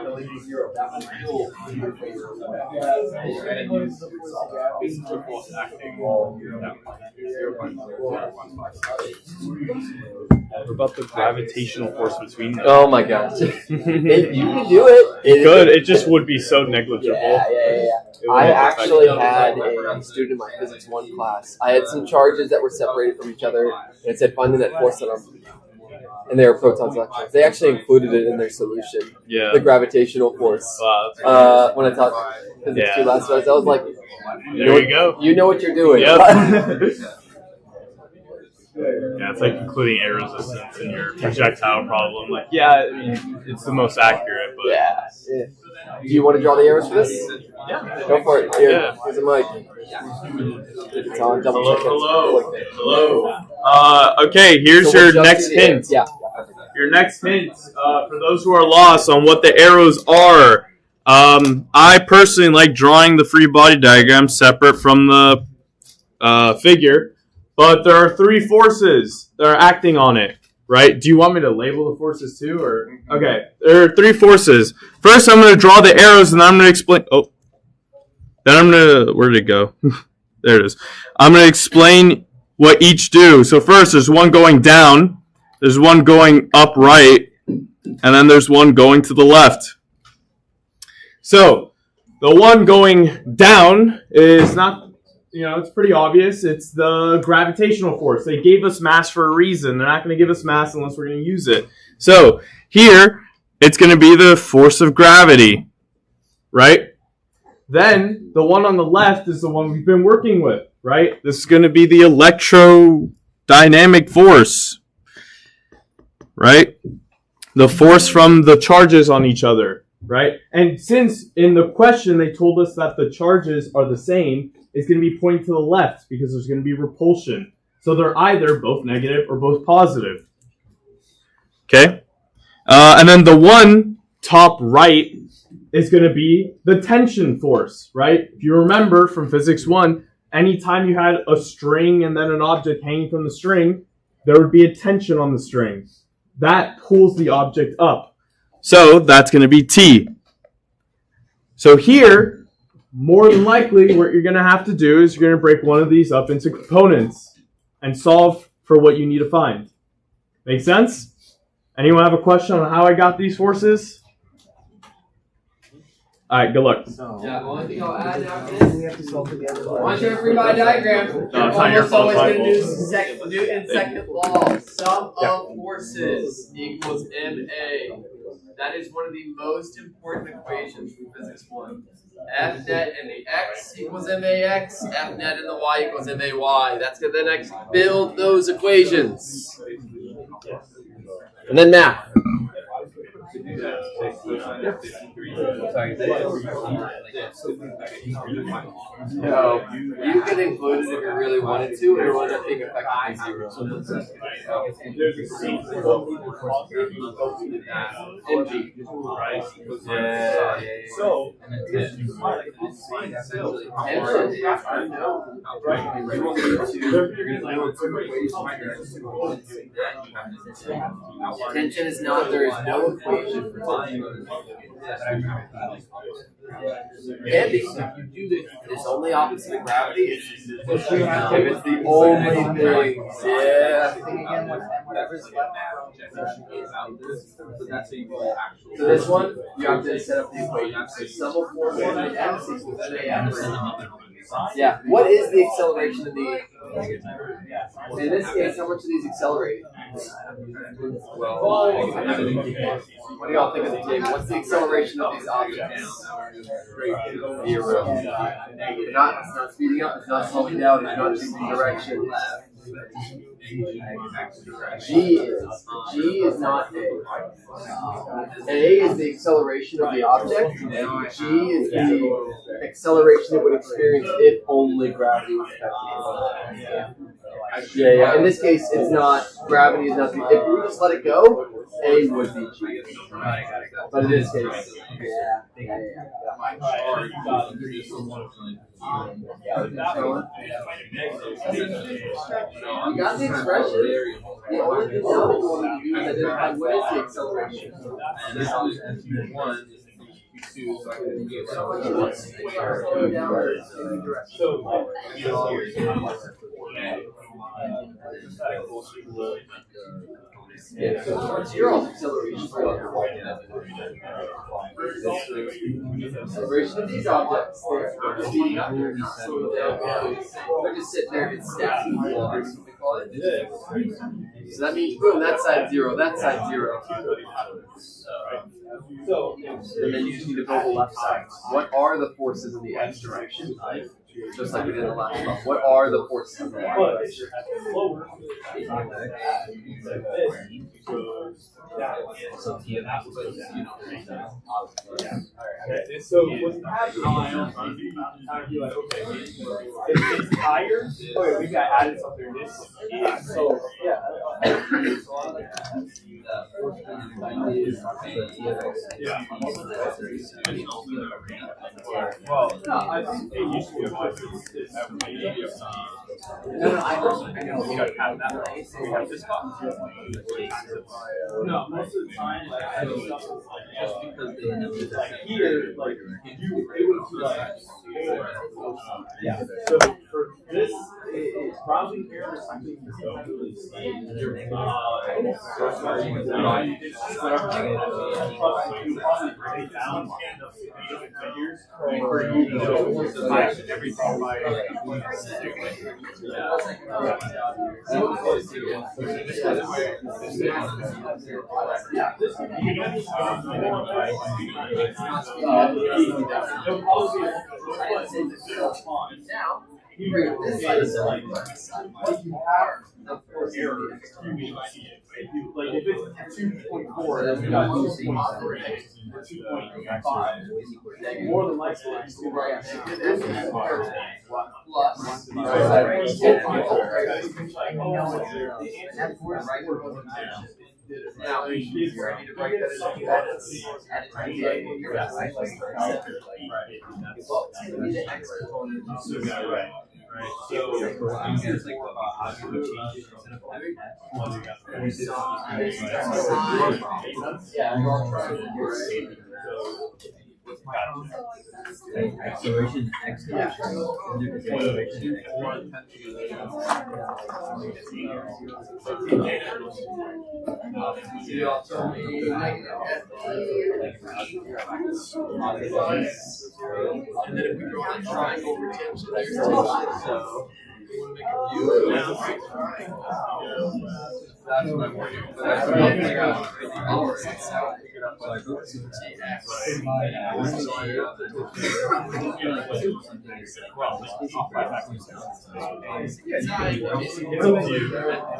it'll equal 0. That was cool. The force acting. What about the gravitational force between them? Oh my gosh. You can do it. Good. It just would be so negligible. Yeah. It I wouldn't actually affect- had a student in my physics 1 class. I had some charges that were separated from each other, and it said find the net force on them. And they were protons, electrons. They actually included it in their solution, Yeah. the gravitational force. Wow. When I taught physics Yeah. 2 last class, I was like, There you go. You know what you're doing. Yep. Yeah, it's like including air resistance in your projectile problem. Like, yeah, I mean, it's the most accurate, but Yeah. Do you want to draw the arrows for this? yeah. Go for it. Here, Yeah. here's a mic. It's on. Double check it. Hello. Okay, here's So we'll your jump next to the air. hint. Yeah. Your next hint, for those who are lost on what the arrows are. I personally like drawing the free body diagram separate from the figure, but there are 3 forces that are acting on it, right? Do you want me to label the forces too, or okay? There are 3 forces. First, I'm going to draw the arrows, and I'm going to explain. Oh, then I'm going to. Where did it go? There it is. I'm going to explain what each do. So first, there's one going down. There's one going upright, and then there's one going to the left. So, the one going down is not, it's pretty obvious. It's the gravitational force. They gave us mass for a reason. They're not going to give us mass unless we're going to use it. So, here, it's going to be the force of gravity, right? Then, the one on the left is the one we've been working with, right? This is going to be the electrodynamic force, right? The force from the charges on each other. Right? And since in the question they told us that the charges are the same, it's going to be pointing to the left because there's going to be repulsion. So they're either both negative or both positive. Okay? And then the one top right is going to be the tension force, right? If you remember from Physics 1, anytime you had a string and then an object hanging from the string, there would be a tension on the string. That pulls the object up. So that's going to be T. So here, more than likely what you're going to have to do is you're going to break one of these up into components and solve for what you need to find. Make sense? Anyone have a question on how I got these forces? All right, good luck. Yeah, the only thing I'll add after this, We have to solve together. once you're free body diagram, No, you're it's not your almost fault, always it's my going to fault. do Newton's second law. Sum of forces equals MA. That is one of the most important equations from Physics 1. F net in the x equals MAX, F net in the y equals MAY. That's going to then build those equations. And then math. No, you can include it if you really wanted to, or it would end up being effectively zero. NG. Yeah. So, Tension is not, there is no equation for tension. Can be. It's only opposite of gravity. If it's the only thing. Yeah. So this one, you have to set up the equation. So sum of forces in the x equals MAX. Yeah. What is the acceleration of the? In this case, how much are these accelerating? Well, what do y'all think of the table? What's the acceleration of these objects? Zero. It's not speeding up, it's not slowing down, it's not changing direction. G is not A. A is the acceleration of the object. G is the acceleration it would experience if only gravity was affecting it. Yeah. In this case, it's not. Gravity is not. If we just let it go, A would be G. But in this case, You got the expression. The only thing now that you want to do is identify what is the acceleration. So what's your acceleration right now? Acceleration of these objects. They're speeding up. They're just sitting there and stacking blocks. What we call it. So that means boom, that side zero, that side zero. And then you just need to build the left side. What are the forces in the x direction? Just like we did in the last one. What are the forces in the y direction? So what's happening? Like, okay, it's higher. Okay, we got added something. This is so yeah. Well, no, I think it used to be I know we don't have that place. We have this one. No, most of the time, like I do stuff like just because they know like here, like you it would like yeah. So for this, it's probably here or something you don't really see. Everything by Now, you bring up this side if you have the force error, like if it's 2.4, then we got 2.3 or 2.5. More than likely, it's still right. plus now you're ready to break that into units. Right. So Acceleration X. And then if we draw a triangle for tension, there's tension. So we want to make a view. That's what I'm working with. That's what I'm figuring out. It's up to you,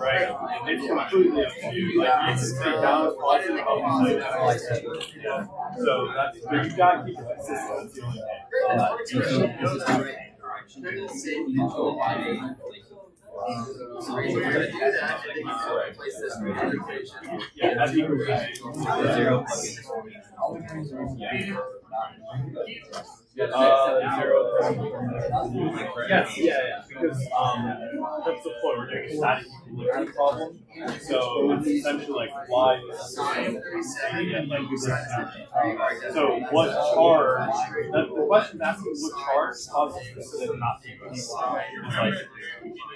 right? It's completely up to you. Like, it's down as possible. Yeah. So that's, but you gotta keep it consistent. That's the only thing. So we're going to do that, and then you can replace this with another equation. Yeah, that'd be great. Yes, yeah, because that's the point. We're doing a static equilibrium problem, so it's essentially like y is so what charge? The question's asking what charge causes the system not to go is like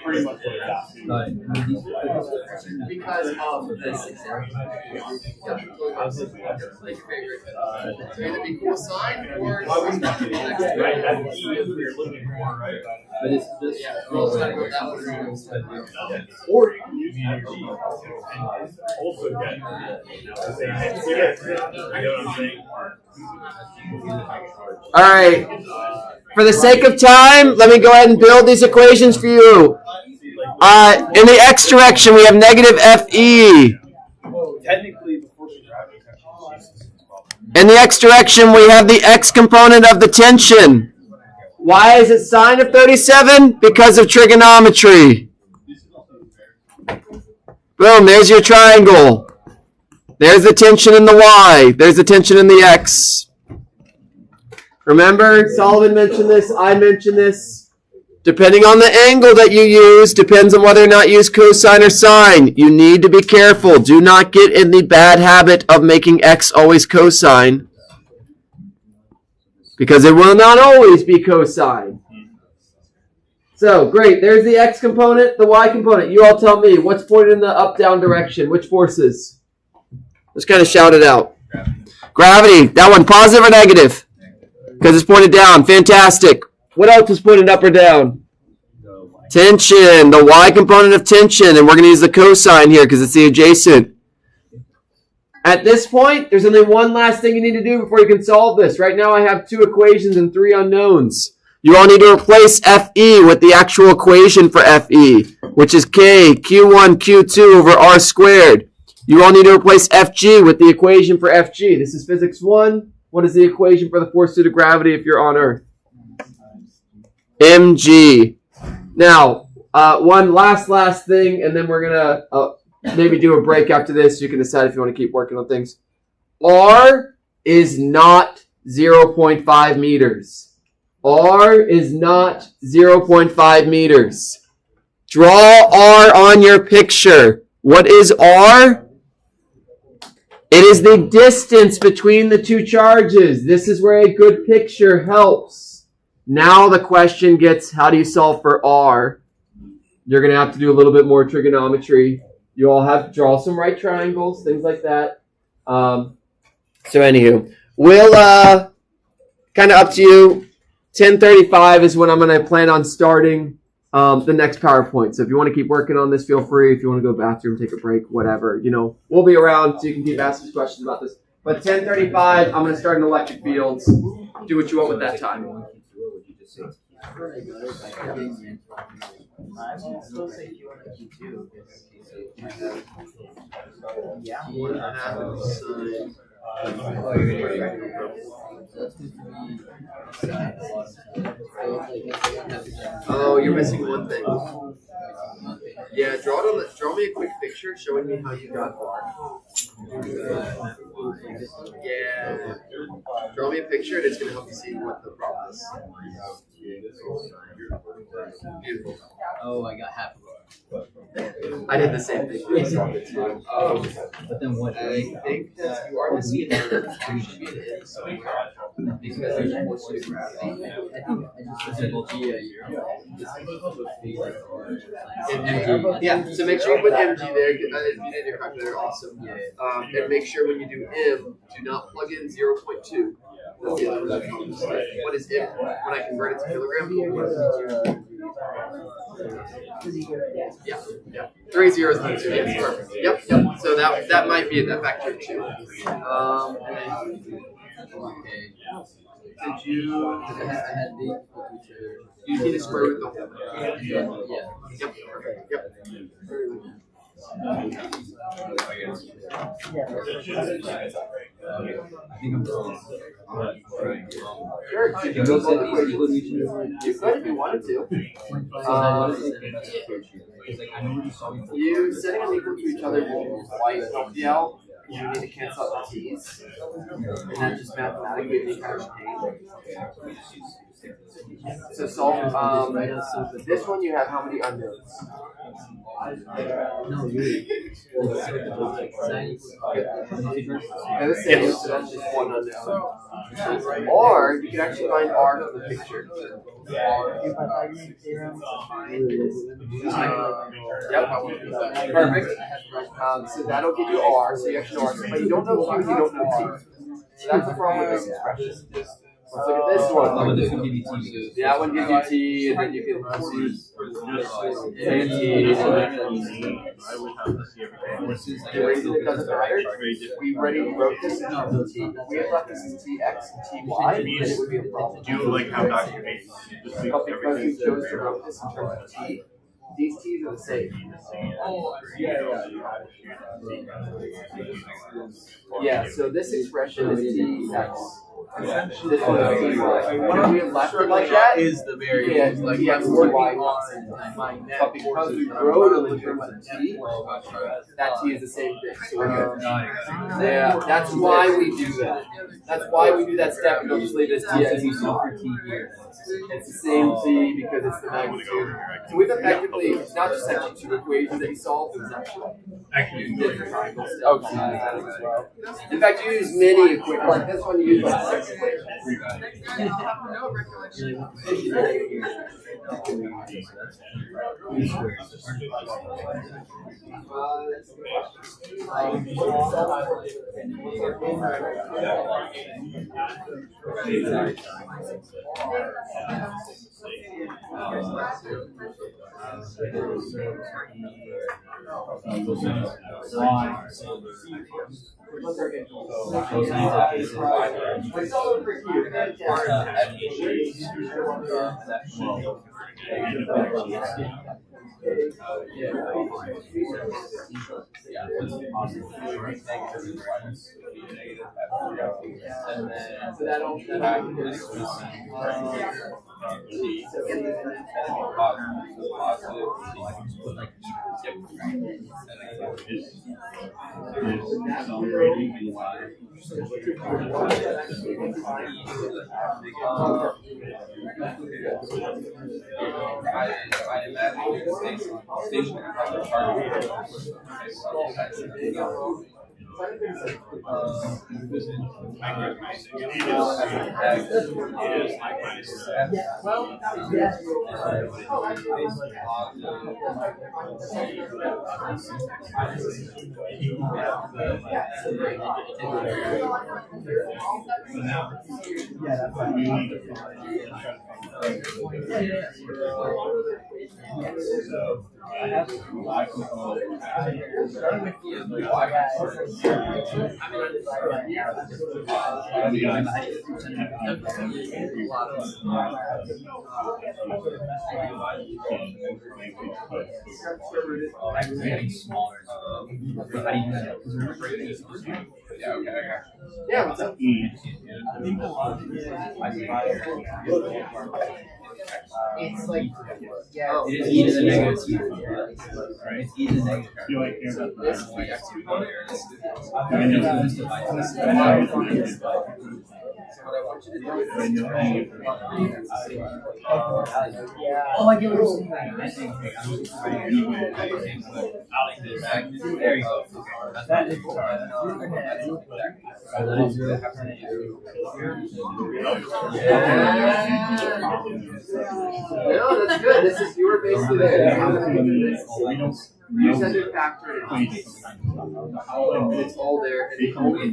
pretty much what it's asking. Because of this example. Like your favorite. Either be cosine or Right, that's E is what you're looking for, right? But it's just we'll try to go that way. Or you can use energy and also get the same answer. You know what I'm saying? All right. For the sake of time, let me go ahead and build these equations for you. In the x direction, we have negative FE. Technically, the force of gravity is actually In the x direction, we have the x component of the tension. Why is it sine of 37? Because of trigonometry. Boom, there's your triangle. There's the tension in the y. There's the tension in the x. Remember, Solomon mentioned this, I mentioned this. Depending on the angle that you use, depends on whether or not you use cosine or sine. You need to be careful. Do not get in the bad habit of making x always cosine. Because it will not always be cosine. So, great. There's the x component, the y component. You all tell me, what's pointed in the up-down direction? Which forces? Let's kind of shout it out. Gravity. That one, positive or negative? Because it's pointed down. Fantastic. What else is pointed up or down? Tension. The y component of tension. And we're going to use the cosine here because it's the adjacent. At this point, there's only one last thing you need to do before you can solve this. Right now I have 2 equations and 3 unknowns. You all need to replace FE with the actual equation for FE, which is K, Q1, Q2 over R squared. You all need to replace FG with the equation for FG. This is physics 1. What is the equation for the force due to gravity if you're on Earth? mg. Now, one last thing, and then we're going to maybe do a break after this. You can decide if you want to keep working on things. R is not 0.5 meters. R is not 0.5 meters. Draw R on your picture. What is R? It is the distance between the 2 charges. This is where a good picture helps. Now the question gets, how do you solve for R? You're going to have to do a little bit more trigonometry. You all have to draw some right triangles, things like that. So anywho, we'll kind of up to you. 10:35 is when I'm going to plan on starting the next PowerPoint. So if you want to keep working on this, feel free. If you want to go to the bathroom, take a break, whatever. You know, we'll be around so you can keep asking questions about this. But 10:35, I'm going to start in electric fields. Do what you want with that time. I will still say Q1 and Q2. Yeah. Oh, you're missing one thing. Yeah, draw me a quick picture showing me how you got far. Yeah. Draw me a picture and it's gonna help you see what the problem is. Beautiful. Oh, I got half of it. I did the same thing. But then what? I think that you are missing it. think I just said G. Yeah, so make sure you put MG there, and your calculator also. And make sure when you do M, do not plug in 0.2. That's the other one. What is M? When I convert it to kilogram? Yeah. 3 zeros and 2. Yes, perfect. Yep. So that might be it, that factor of 2. Did you need to square root the whole thing? Yep. Sure, you could if you wanted to. You setting them equal to each other will help you out. You need to cancel out the t's, and that just mathematically makes kind of pain. So solve this one. You have how many unknowns? No, really. They're the same, so that's just one unknown. Or you can actually find R from the picture. Yep. Perfect. So that'll give you R, so you actually know R. But you don't know Q, you don't know T. So that's the problem with this expression. Let's look at this one. That one gives you T, and then you can choose and T. The reason it doesn't matter, we already wrote this in terms of T. We had left this as TX and TY, then it would be a problem. Do you like how documentation? But because we chose to write this in terms of T, these T's are the same. Yeah, so this expression is TX. This one is TY. When we left it like that, Is the variable like TX or Y. But because we wrote them in terms of T, that T is the same thing. So we're good. Yeah, that's why we do that. That's why we do that step and don't just leave it as TX. It's the same T because it's the magnitude. So we've effectively, it's not just actually two equations that you solved, it was actually different triangles. In fact, you use many equations. Like this one, you use like 6 equations. It's all over here. Yeah, what's up? It's like, yeah, It's e to the negative 2. Right? It's e to the negative. You like hearing about This that? and then just divide this. what I want you to do is Oh, I get what you're saying. there you go. That is No, that's good. This is you were basically there. You said it factor in. It's all there. And the only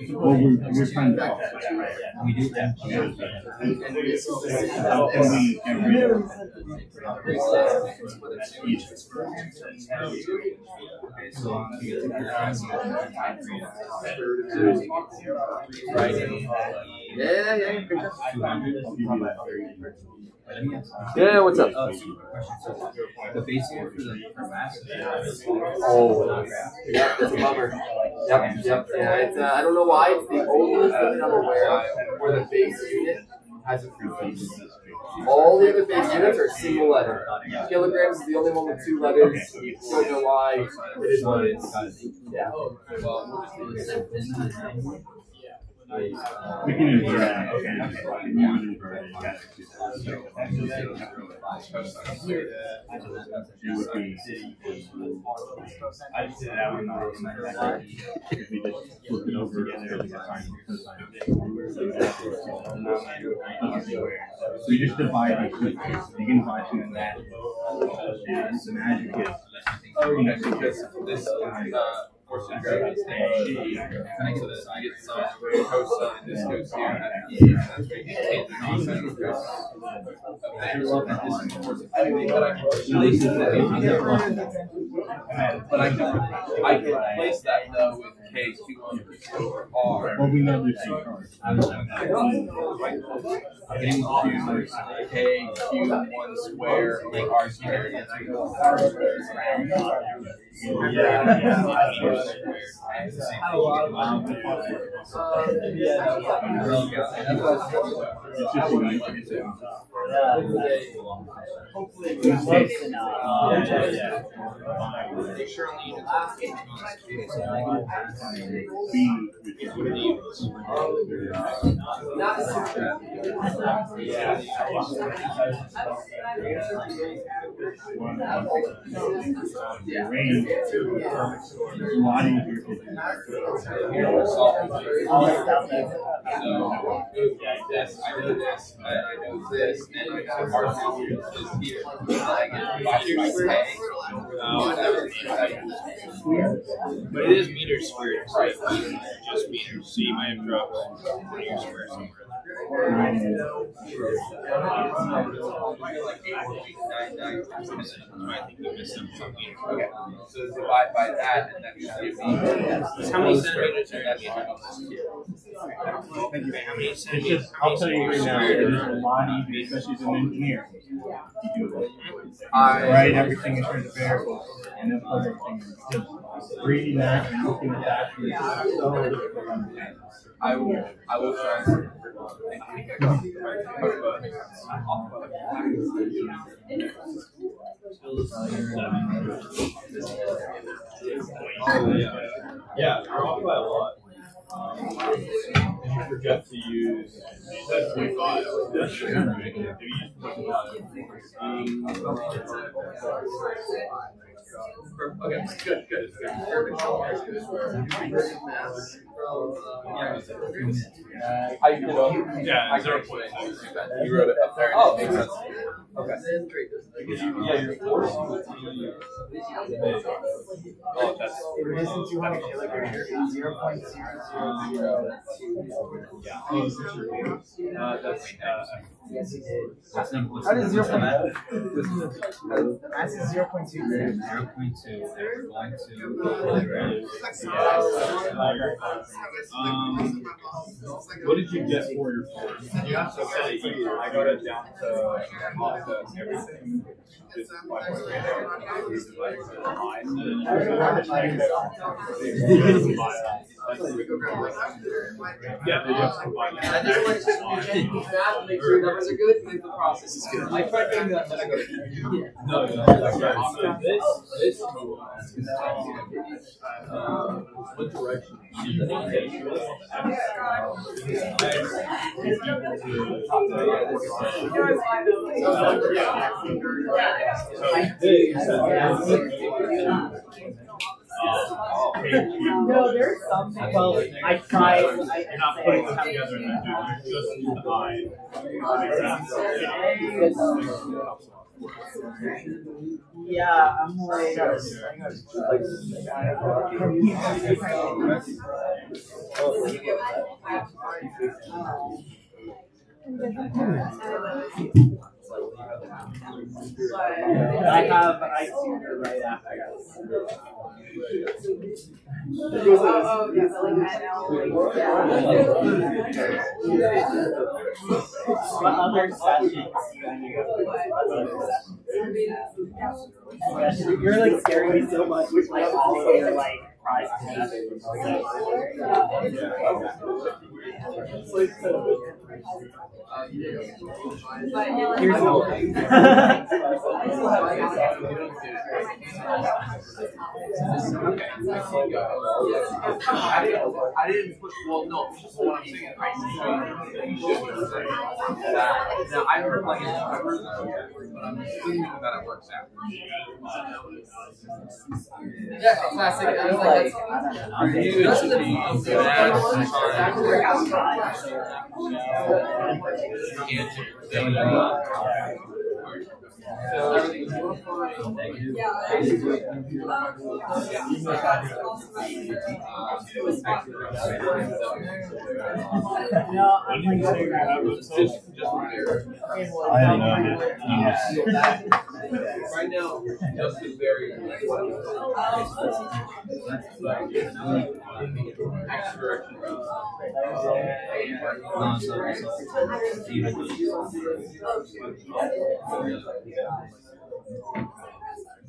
Well, we're trying to talk. We do that. And we get rid of each. Yeah. Yeah, what's up? The base here for mass. Oh, yeah, that's a bummer. Yep. Yeah, it's I don't know why it's the only thing I'm aware of where the base unit has a prefix. All the other base units are single letter. Kilograms is the only one with two letters. Don't know why. It is what it is. Yeah. We can invert that. Okay. We can invert it. I just did that one. If we just flip it over together, so you just divide it. You can divide it in that. The magic is. This force of gravity staying connects to this. I get sine cosine, and this goes here. And that's where you get cosine goes up there. And this is the force of gravity that I can place it. But I can place that though with K, Q, over R. Well, we know there's two cards. Getting to K, Q, 1 square, make R squared, and I go R squared. This, I know this, and I know this, and I know R squared is here. And I get divided by K. But it is meters squared, so it's just meters. So you might have dropped meters squared somewhere. I think you missed some meters. Okay, so divide by that, and that should give me. How many centimeters are That's you? what I want this here. How many It's centimeters? just, I'll tell you right now, it is a lot easier, especially as an engineer. You do it. Write everything in terms of variables, and then plug everything in. Just reading that and looking at that. I will try. Yeah, you're off by a lot. If you forget to use, you said 25. That's true. If you use 25. Okay, good. I Yeah, 0.2. You wrote it up there. Oh, makes sense. Okay. Because you're forced to Oh, that's It isn't 200 kilograms, 0.002. Yes, he did. How does 0.2? The mass is 0.2 grams. 0.2. Going to What did you get for your force? You have to set it here. I got it down to everything. Just Yeah, they just combine I just want to check math, make sure numbers are good, make the process is good. My friend gave me that. No, what direction? No, there's some. Well, I tried. You're not putting them together and then just the eye. Yeah, I'm like. I see her right after I got What other sessions? You're like scaring me so much with like all of your like prize possessions. Here's one. I didn't put, well, no, what I'm saying is I now I never plug in numbers, but I'm assuming that it works out. Yeah, classic. I was like, Right now, just is very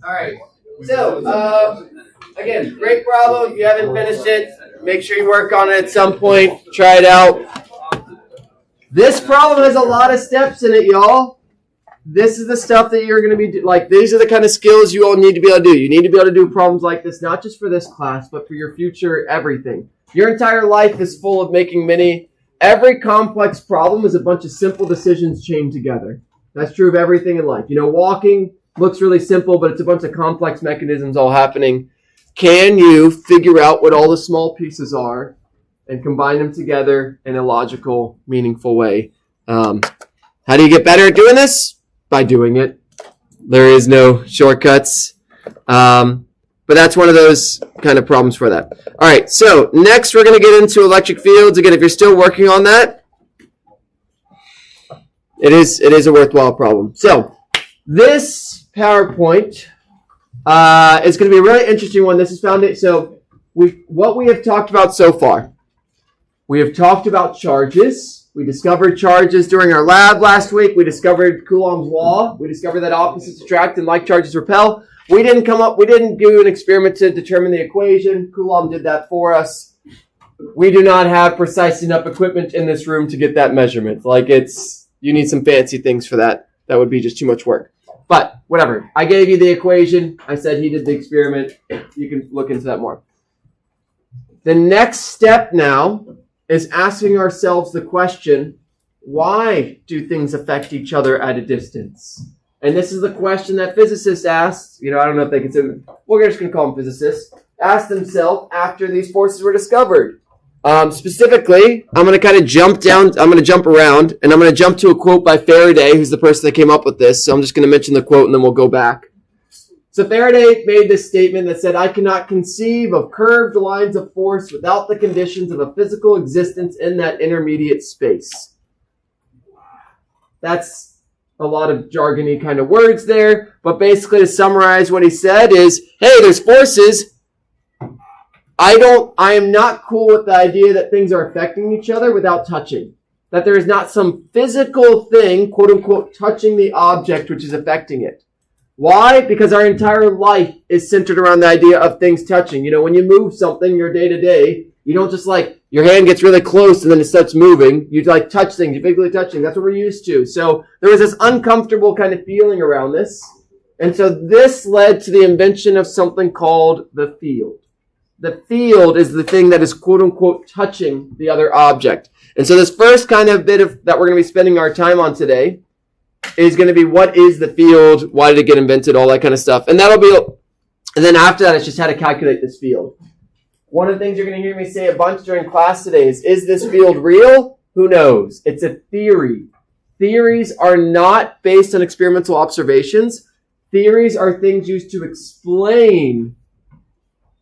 all right. So, again, great problem. If you haven't finished it, make sure you work on it at some point. Try it out. This problem has a lot of steps in it, y'all. This is the stuff that you're going to be like. These are the kind of skills you all need to be able to do. You need to be able to do problems like this, not just for this class, but for your future everything. Your entire life is full of making many. Every complex problem is a bunch of simple decisions chained together. That's true of everything in life. You know, walking looks really simple, but it's a bunch of complex mechanisms all happening. Can you figure out what all the small pieces are and combine them together in a logical, meaningful way? How do you get better at doing this? By doing it. There is no shortcuts. But that's one of those kind of problems for that. All right, so next we're going to get into electric fields. Again, if you're still working on that, it is a worthwhile problem. So this PowerPoint is going to be a really interesting one. This is found it. So what we have talked about so far. We have talked about charges. We discovered charges during our lab last week. We discovered Coulomb's law. We discovered that opposites attract and like charges repel. We didn't do an experiment to determine the equation. Coulomb did that for us. We do not have precise enough equipment in this room to get that measurement. You need some fancy things for that. That would be just too much work. But whatever. I gave you the equation. I said he did the experiment. You can look into that more. The next step now is asking ourselves the question, why do things affect each other at a distance? And this is the question that physicists asked. I don't know if they consider, we're just going to call them physicists, asked themselves after these forces were discovered. Specifically, I'm going to kind of jump around, and I'm going to jump to a quote by Faraday, who's the person that came up with this. So I'm just going to mention the quote, and then we'll go back. So Faraday made this statement that said, I cannot conceive of curved lines of force without the conditions of a physical existence in that intermediate space. That's a lot of jargony kind of words there, but basically to summarize what he said is, hey, there's forces. I am not cool with the idea that things are affecting each other without touching. That there is not some physical thing, quote unquote, touching the object which is affecting it. Why? Because our entire life is centered around the idea of things touching. When you move something, your day to day, You don't just like, your hand gets really close and then it starts moving. You like touch things, you physically touch things. That's what we're used to. So there was this uncomfortable kind of feeling around this. And so this led to the invention of something called the field. The field is the thing that is quote unquote touching the other object. And so this first kind of bit of that we're going to be spending our time on today is going to be what is the field, why did it get invented, all that kind of stuff. And then after that, it's just how to calculate this field. One of the things you're going to hear me say a bunch during class today is this field real? Who knows? It's a theory. Theories are not based on experimental observations. Theories are things used to explain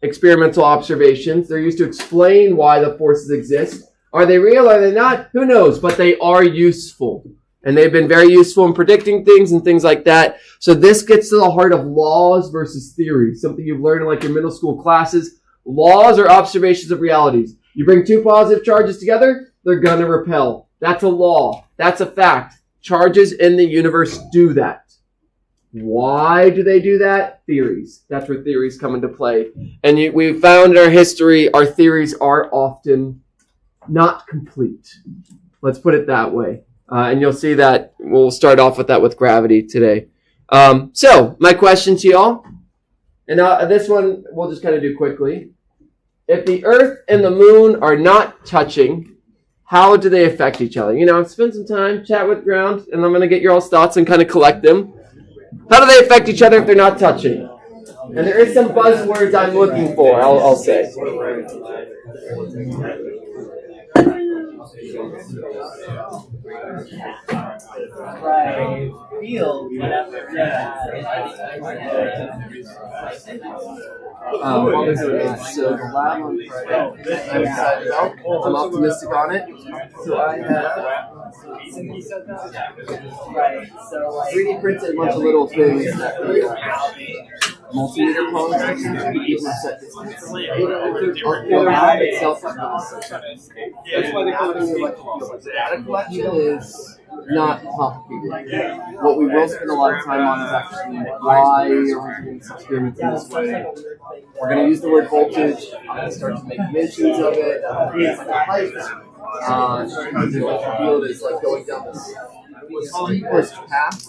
experimental observations. They're used to explain why the forces exist. Are they real? Are they not? Who knows? But they are useful. And they've been very useful in predicting things and things like that. So this gets to the heart of laws versus theory, something you've learned in like your middle school classes. Laws are observations of realities. You bring two positive charges together, they're going to repel. That's a law. That's a fact. Charges in the universe do that. Why do they do that? Theories. That's where theories come into play. And we found in our history, our theories are often not complete. Let's put it that way. And you'll see that we'll start off with that with gravity today. So my question to y'all, and this one we'll just kind of do quickly. If the Earth and the Moon are not touching, how do they affect each other? You know, spend some time, chat with ground, and I'm going to get your all's thoughts and kind of collect them. How do they affect each other if they're not touching? And there is some buzzwords I'm looking for, I'll say. Right. Field. So the lab on Friday, I'm excited about. I'm optimistic on it. So I have 3D printed a bunch of little things that the multimeter phones people set distance. The lab itself is really that's why they call it an electric field. Data collection is not complicated. What we will spend a lot of time on is actually why are we doing this experiment in this way. We're going to use the word voltage. I'm going to start to make mentions of it. It's like a pipe. The electric field is like going down this steepest path.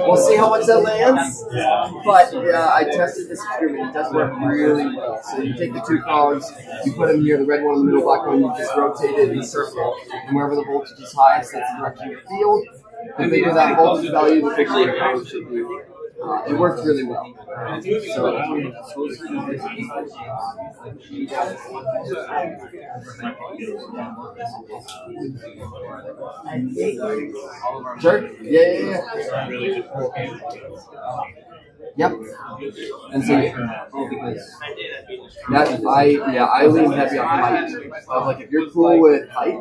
We'll see how much that lands. But I tested this experiment. It does work really well. So you take the two cogs, you put them here, the red one in the middle, black one, you just rotate it in a circle. And wherever the voltage is highest, that's the direction of the field. The bigger that voltage value, the bigger the power should be. It works really well. Sure? Yeah. Yep. And so I lean heavy on height. So like if you're cool with height,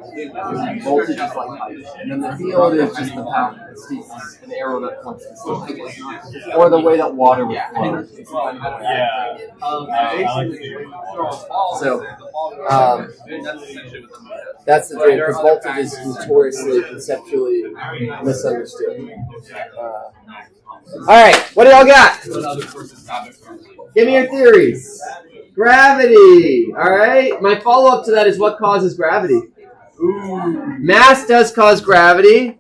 voltage is like height. And then the field is just the path, an arrow that comes to or the way that water would flow. So that's the dream, because voltage is notoriously conceptually misunderstood. All right, what do y'all got? Give me your theories. Gravity. All right. My follow-up to that is what causes gravity? Mass does cause gravity.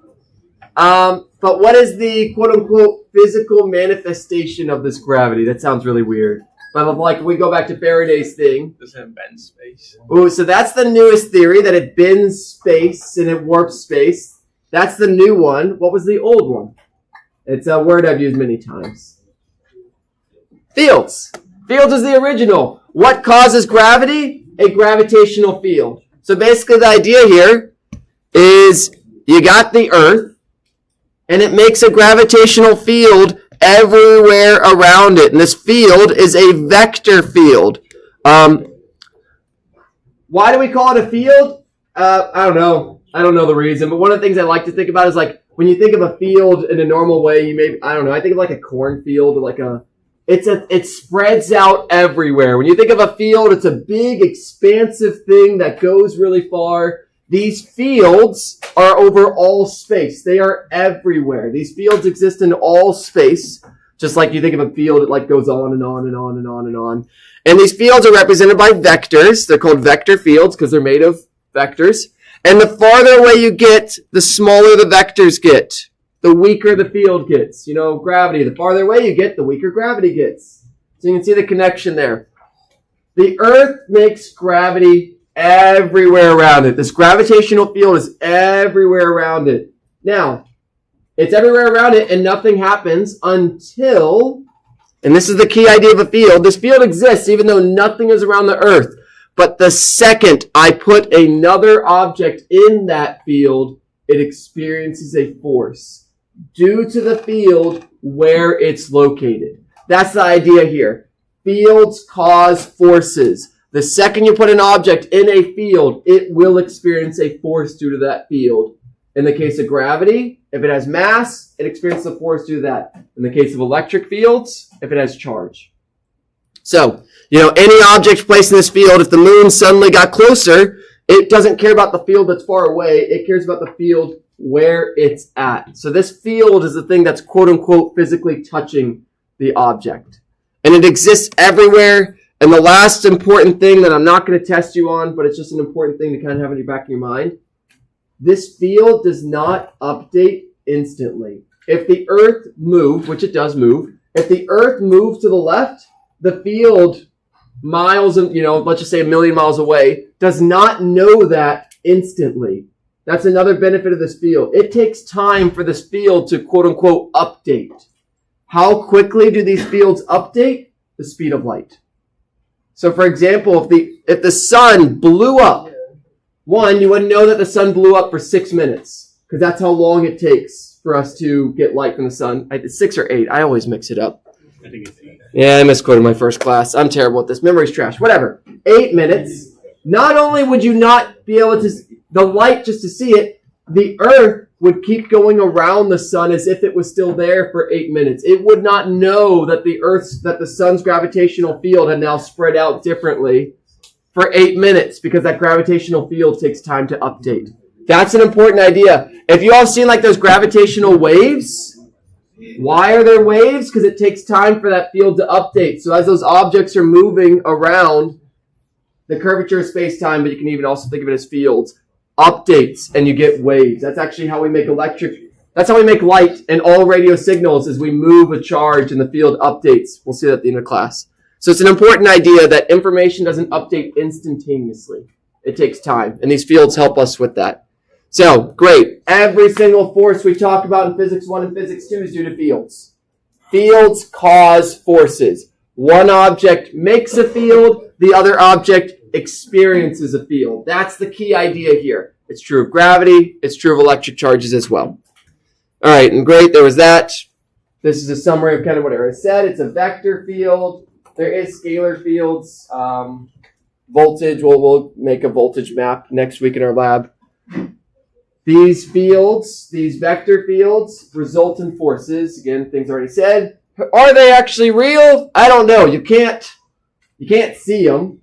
But what is the quote-unquote physical manifestation of this gravity? That sounds really weird. But like we go back to Faraday's thing. Does it bend space? Ooh, so that's the newest theory, that it bends space and it warps space. That's the new one. What was the old one? It's a word I've used many times. Fields. Fields is the original. What causes gravity? A gravitational field. So basically the idea here is you got the Earth, and it makes a gravitational field everywhere around it. And this field is a vector field. Why do we call it a field? I don't know. I don't know the reason. But one of the things I like to think about is like, when you think of a field in a normal way, I think of like a cornfield or like it spreads out everywhere. When you think of a field, it's a big, expansive thing that goes really far. These fields are over all space. They are everywhere. These fields exist in all space Just like you think of a field, it like goes on and on and on and on and on. And these fields are represented by vectors. They're called vector fields because they're made of vectors. And the farther away you get, the smaller the vectors get. The weaker the field gets. You know, gravity. The farther away you get, the weaker gravity gets. So you can see the connection there. The Earth makes gravity everywhere around it. This gravitational field is everywhere around it. Now, it's everywhere around it and nothing happens until, and this is the key idea of a field, this field exists even though nothing is around the Earth. But the second I put another object in that field, it experiences a force due to the field where it's located. That's the idea here. Fields cause forces. The second you put an object in a field, it will experience a force due to that field. In the case of gravity, if it has mass, it experiences a force due to that. In the case of electric fields, if it has charge. So, you know, any object placed in this field, if the moon suddenly got closer, it doesn't care about the field that's far away. It cares about the field where it's at. So this field is the thing that's quote unquote physically touching the object. And it exists everywhere. And the last important thing that I'm not going to test you on, but it's just an important thing to kind of have in your back of your mind. This field does not update instantly. If the Earth moved, which it does move, if the Earth moved to the left, the field miles, let's just say 1 million miles away, does not know that instantly. That's another benefit of this field. It takes time for this field to quote unquote update. How quickly do these fields update? The speed of light. So for example, if the sun blew up, you wouldn't know that the sun blew up for 6 minutes, because that's how long it takes for us to get light from the sun. It's 6 or 8. I always mix it up. I think it's 8. Yeah, I misquoted my first class. I'm terrible at this. Memory's trash. Whatever. 8 minutes. Not only would you not be able to, the light just to see it, the Earth would keep going around the sun as if it was still there for 8 minutes. It would not know that the sun's gravitational field had now spread out differently for 8 minutes because that gravitational field takes time to update. That's an important idea. If you all seen like those gravitational waves, why are there waves? Because it takes time for that field to update. So as those objects are moving around, the curvature of space-time, but you can even also think of it as fields, updates and you get waves. That's actually how we make that's how we make light and all radio signals as we move a charge and the field updates. We'll see that at the end of class. So it's an important idea that information doesn't update instantaneously. It takes time, and these fields help us with that. So, great. Every single force we talk about in Physics 1 and Physics 2 is due to fields. Fields cause forces. One object makes a field, the other object experiences a field. That's the key idea here. It's true of gravity, it's true of electric charges as well. All right, and great, there was that. This is a summary of kind of what I already said. It's a vector field. There is scalar fields. Voltage, we'll make a voltage map next week in our lab. These fields, these vector fields, result in forces. Again, things already said. Are they actually real? I don't know. You can't see them.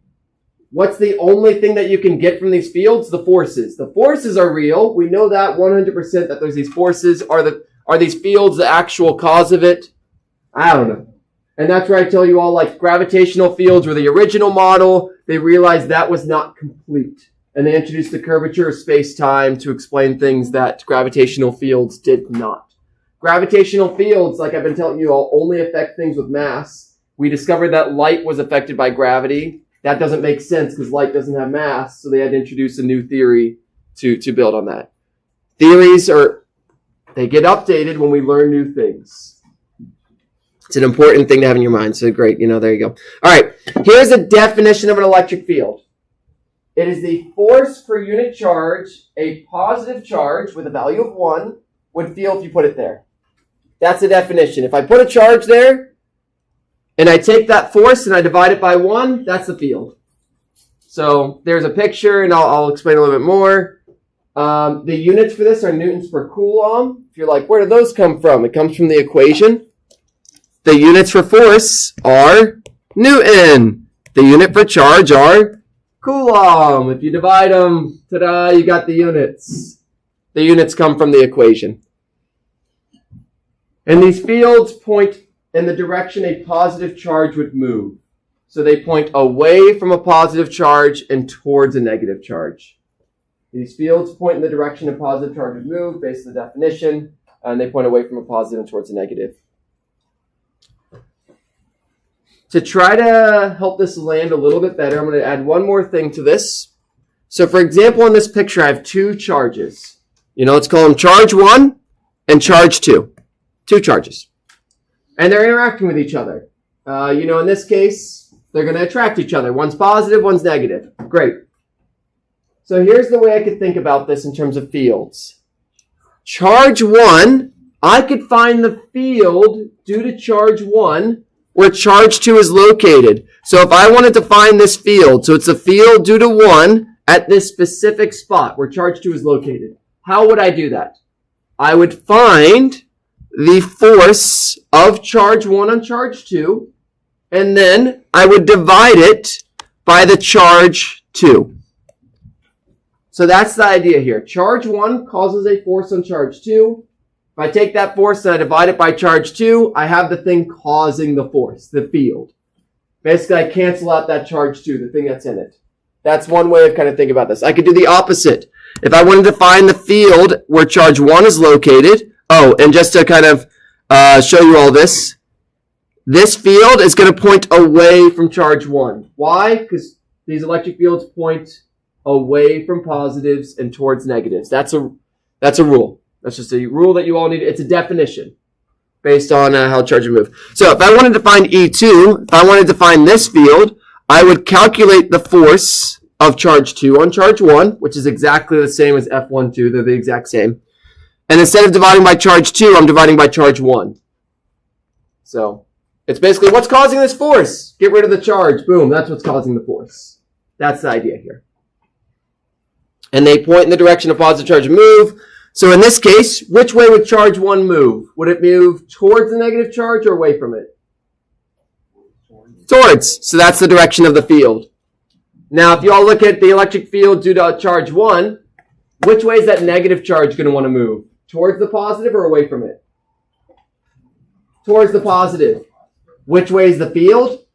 What's the only thing that you can get from these fields? The forces. The forces are real. We know that 100% that there's these forces. Are these fields the actual cause of it? I don't know. And that's where I tell you all, like, gravitational fields were the original model. They realized that was not complete. And they introduced the curvature of space-time to explain things that gravitational fields did not. Gravitational fields, like I've been telling you all, only affect things with mass. We discovered that light was affected by gravity. That doesn't make sense because light doesn't have mass, so they had to introduce a new theory to build on that. Theories they get updated when we learn new things. It's an important thing to have in your mind. So great, there you go. All right, here's a definition of an electric field. It is the force per unit charge a positive charge with a value of 1 would feel if you put it there. That's the definition. If I put a charge there and I take that force and I divide it by 1, that's the field. So there's a picture, and I'll explain a little bit more. The units for this are newtons per coulomb. If you're like, where do those come from? It comes from the equation. The units for force are Newton. The unit for charge are Coulomb. If you divide them, ta-da, you got the units. The units come from the equation. And these fields point in the direction a positive charge would move. So they point away from a positive charge and towards a negative charge. These fields point in the direction a positive charge would move based on the definition, and they point away from a positive and towards a negative. To try to help this land a little bit better, I'm going to add one more thing to this. So for example, in this picture, I have two charges. Let's call them charge 1 and charge 2. Two charges. And they're interacting with each other. In this case, they're going to attract each other. One's positive, one's negative. Great. So here's the way I could think about this in terms of fields. Charge 1, I could find the field due to charge 1 where charge 2 is located. So if I wanted to find this field, so it's a field due to 1 at this specific spot where charge 2 is located. How would I do that? I would find the force of charge 1 on charge 2, and then I would divide it by the charge 2. So that's the idea here. Charge 1 causes a force on charge 2. If I take that force and I divide it by charge 2, I have the thing causing the force, the field. Basically, I cancel out that charge 2, the thing that's in it. That's one way of kind of thinking about this. I could do the opposite. If I wanted to find the field where charge 1 is located, and just to kind of show you all this field is going to point away from charge 1. Why? Because these electric fields point away from positives and towards negatives. That's a rule. That's just a rule that you all need. It's a definition based on how charges move. So if I wanted to find E2, if I wanted to find this field, I would calculate the force of charge 2 on charge 1, which is exactly the same as F12. They're the exact same. And instead of dividing by charge 2, I'm dividing by charge 1. So it's basically what's causing this force? Get rid of the charge. Boom, that's what's causing the force. That's the idea here. And they point in the direction of positive charge move. So in this case, which way would charge 1 move? Would it move towards the negative charge or away from it? Towards. So that's the direction of the field. Now, if you all look at the electric field due to charge 1, which way is that negative charge going to want to move? Towards the positive or away from it? Towards the positive. Which way is the field?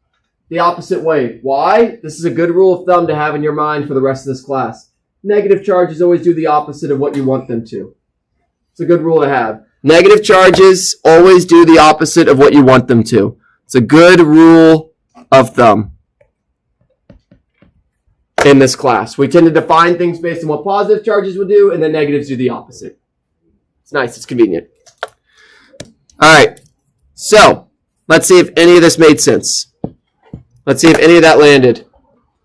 The opposite way. Why? This is a good rule of thumb to have in your mind for the rest of this class. Negative charges always do the opposite of what you want them to. It's a good rule to have. Negative charges always do the opposite of what you want them to. It's a good rule of thumb in this class. We tend to define things based on what positive charges will do, and then negatives do the opposite. It's nice. It's convenient. All right. So let's see if any of this made sense. Let's see if any of that landed.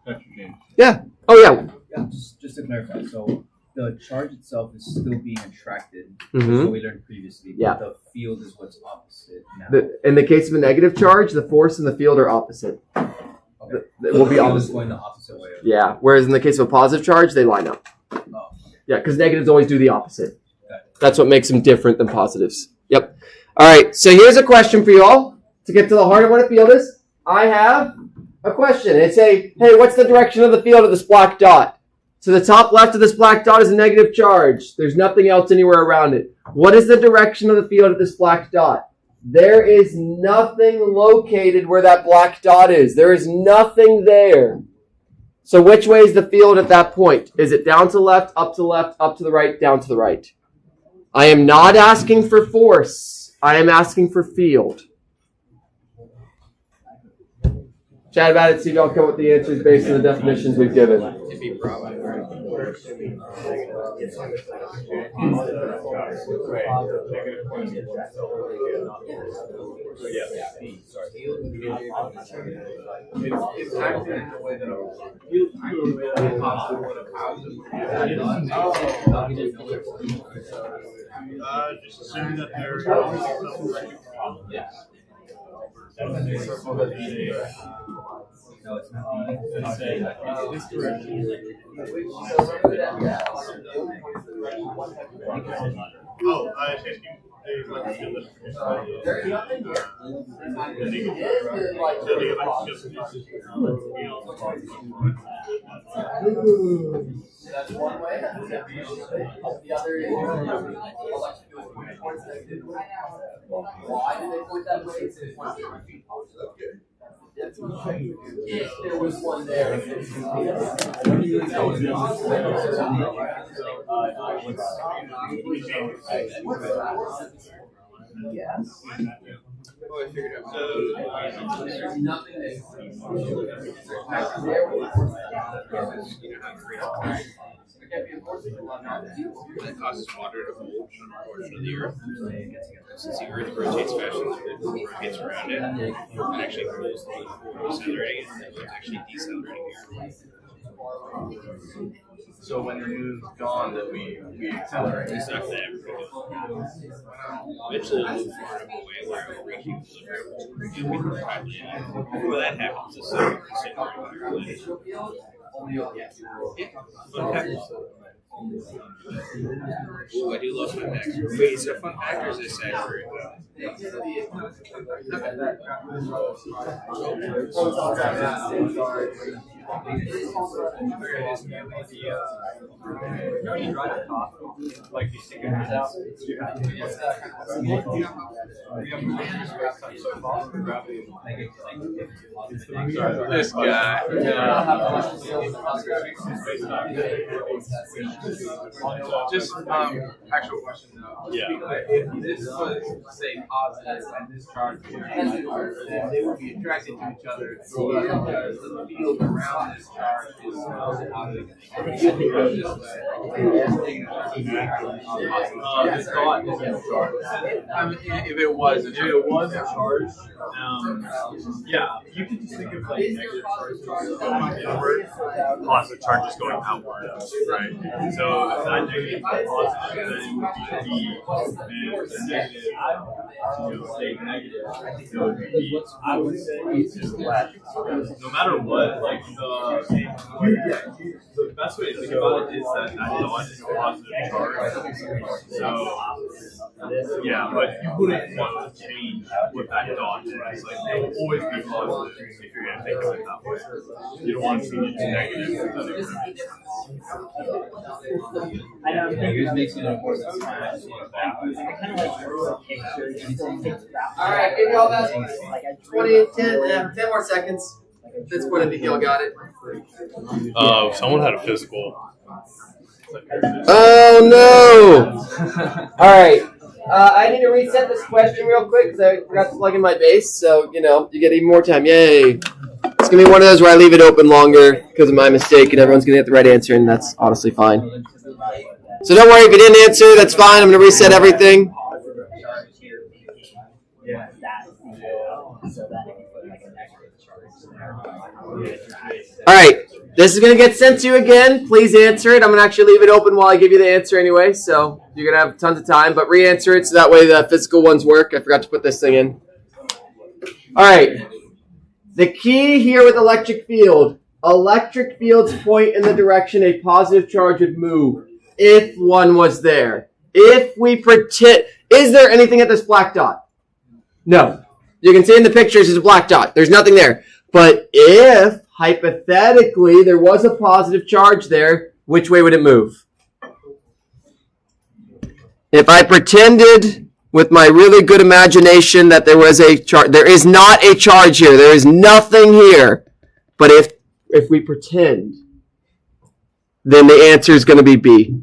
Dr. James. Yeah. Oh, yeah. Yeah, just to clarify, so the charge itself is still being attracted, Mhm. so we learned previously, but Yeah. the field is what's opposite now. In the case of a negative charge, the force and the field are opposite. Okay. It will be The field is opposite. going the opposite way. Yeah. Whereas in the case of a positive charge, they line up. Oh, okay. Yeah, because negatives always do the opposite. Got it. That's what makes them different than positives. Yep. All right. So here's a question for you all to get to the heart of what a field is. I have a question. It's hey, what's the direction of the field of this black dot? So the top left of this black dot is a negative charge. There's nothing else anywhere around it. What is the direction of the field of this black dot? There is nothing located where that black dot is. There is nothing there. So which way is the field at that point? Is it down to the left, up to the left, up to the right, down to the right? I am not asking for force. I am asking for field. Chat about it, see if y'all come up with the answers based on the definitions we've given. It'd be probably right. It's acting in a way that Just assume that they're Yes. No, it's not. this direction. Oh, I think they like to do this. That's one way. The other is electric field pointing towards negative. Why do they point that way? If there was one there. Yes. Oh, I figured out. Nothing there. That causes water to hold on a portion of the earth. Since the earth rotates faster than it rotates around it, it actually pulls the heat forward, decelerating it, and it's actually decelerating here. So when the moon's gone, then we accelerate. It's not that ever good. Eventually it'll move far enough away where it will reach equilibrium. Before that happens, it's still fun fact. Ooh, I do love fun facts. Wait, is it a fun fact or is it a sad story? Like you stick your hands out. This guy. Just actual question though. Yeah. If this was say positive and this charge was negative, then they would be attracted to each other because the field around this charge is positive. This thought is in charge. I mean, if it was a charge, yeah, you can just think of like negative charges going inward, positive charges going outward, right? So if that negative was positive, then it would be B, and the negative, stay negative, it would be B. I would say it's just left. No matter what, like the best way to think about it is that dot is a positive charge. So yeah, but you wouldn't want to change what that dot is. Like it will always be positive if you're going to think of it that way. You don't want to change it to negative. I know figures makes it important. Alright, give y'all about 20, 10 more seconds. At this point, I think y'all got it. Someone had a physical. Oh no! Alright. I need to reset this question real quick because I forgot to plug in my base, so, you get even more time. Yay! It's going to be one of those where I leave it open longer because of my mistake and everyone's going to get the right answer, and that's honestly fine. So don't worry if you didn't answer, that's fine. I'm going to reset everything. Alright, this is going to get sent to you again. Please answer it. I'm going to actually leave it open while I give you the answer anyway, so you're going to have tons of time, but re-answer it so that way the physical ones work. I forgot to put this thing in. Alright, the key here with electric fields point in the direction a positive charge would move if one was there. If we pretend, is there anything at this black dot? No. You can see in the pictures it's a black dot. There's nothing there. But if, hypothetically, there was a positive charge there, which way would it move? If I pretended with my really good imagination that there was a charge, there is not a charge here. There is nothing here. But if we pretend, then the answer is going to be B.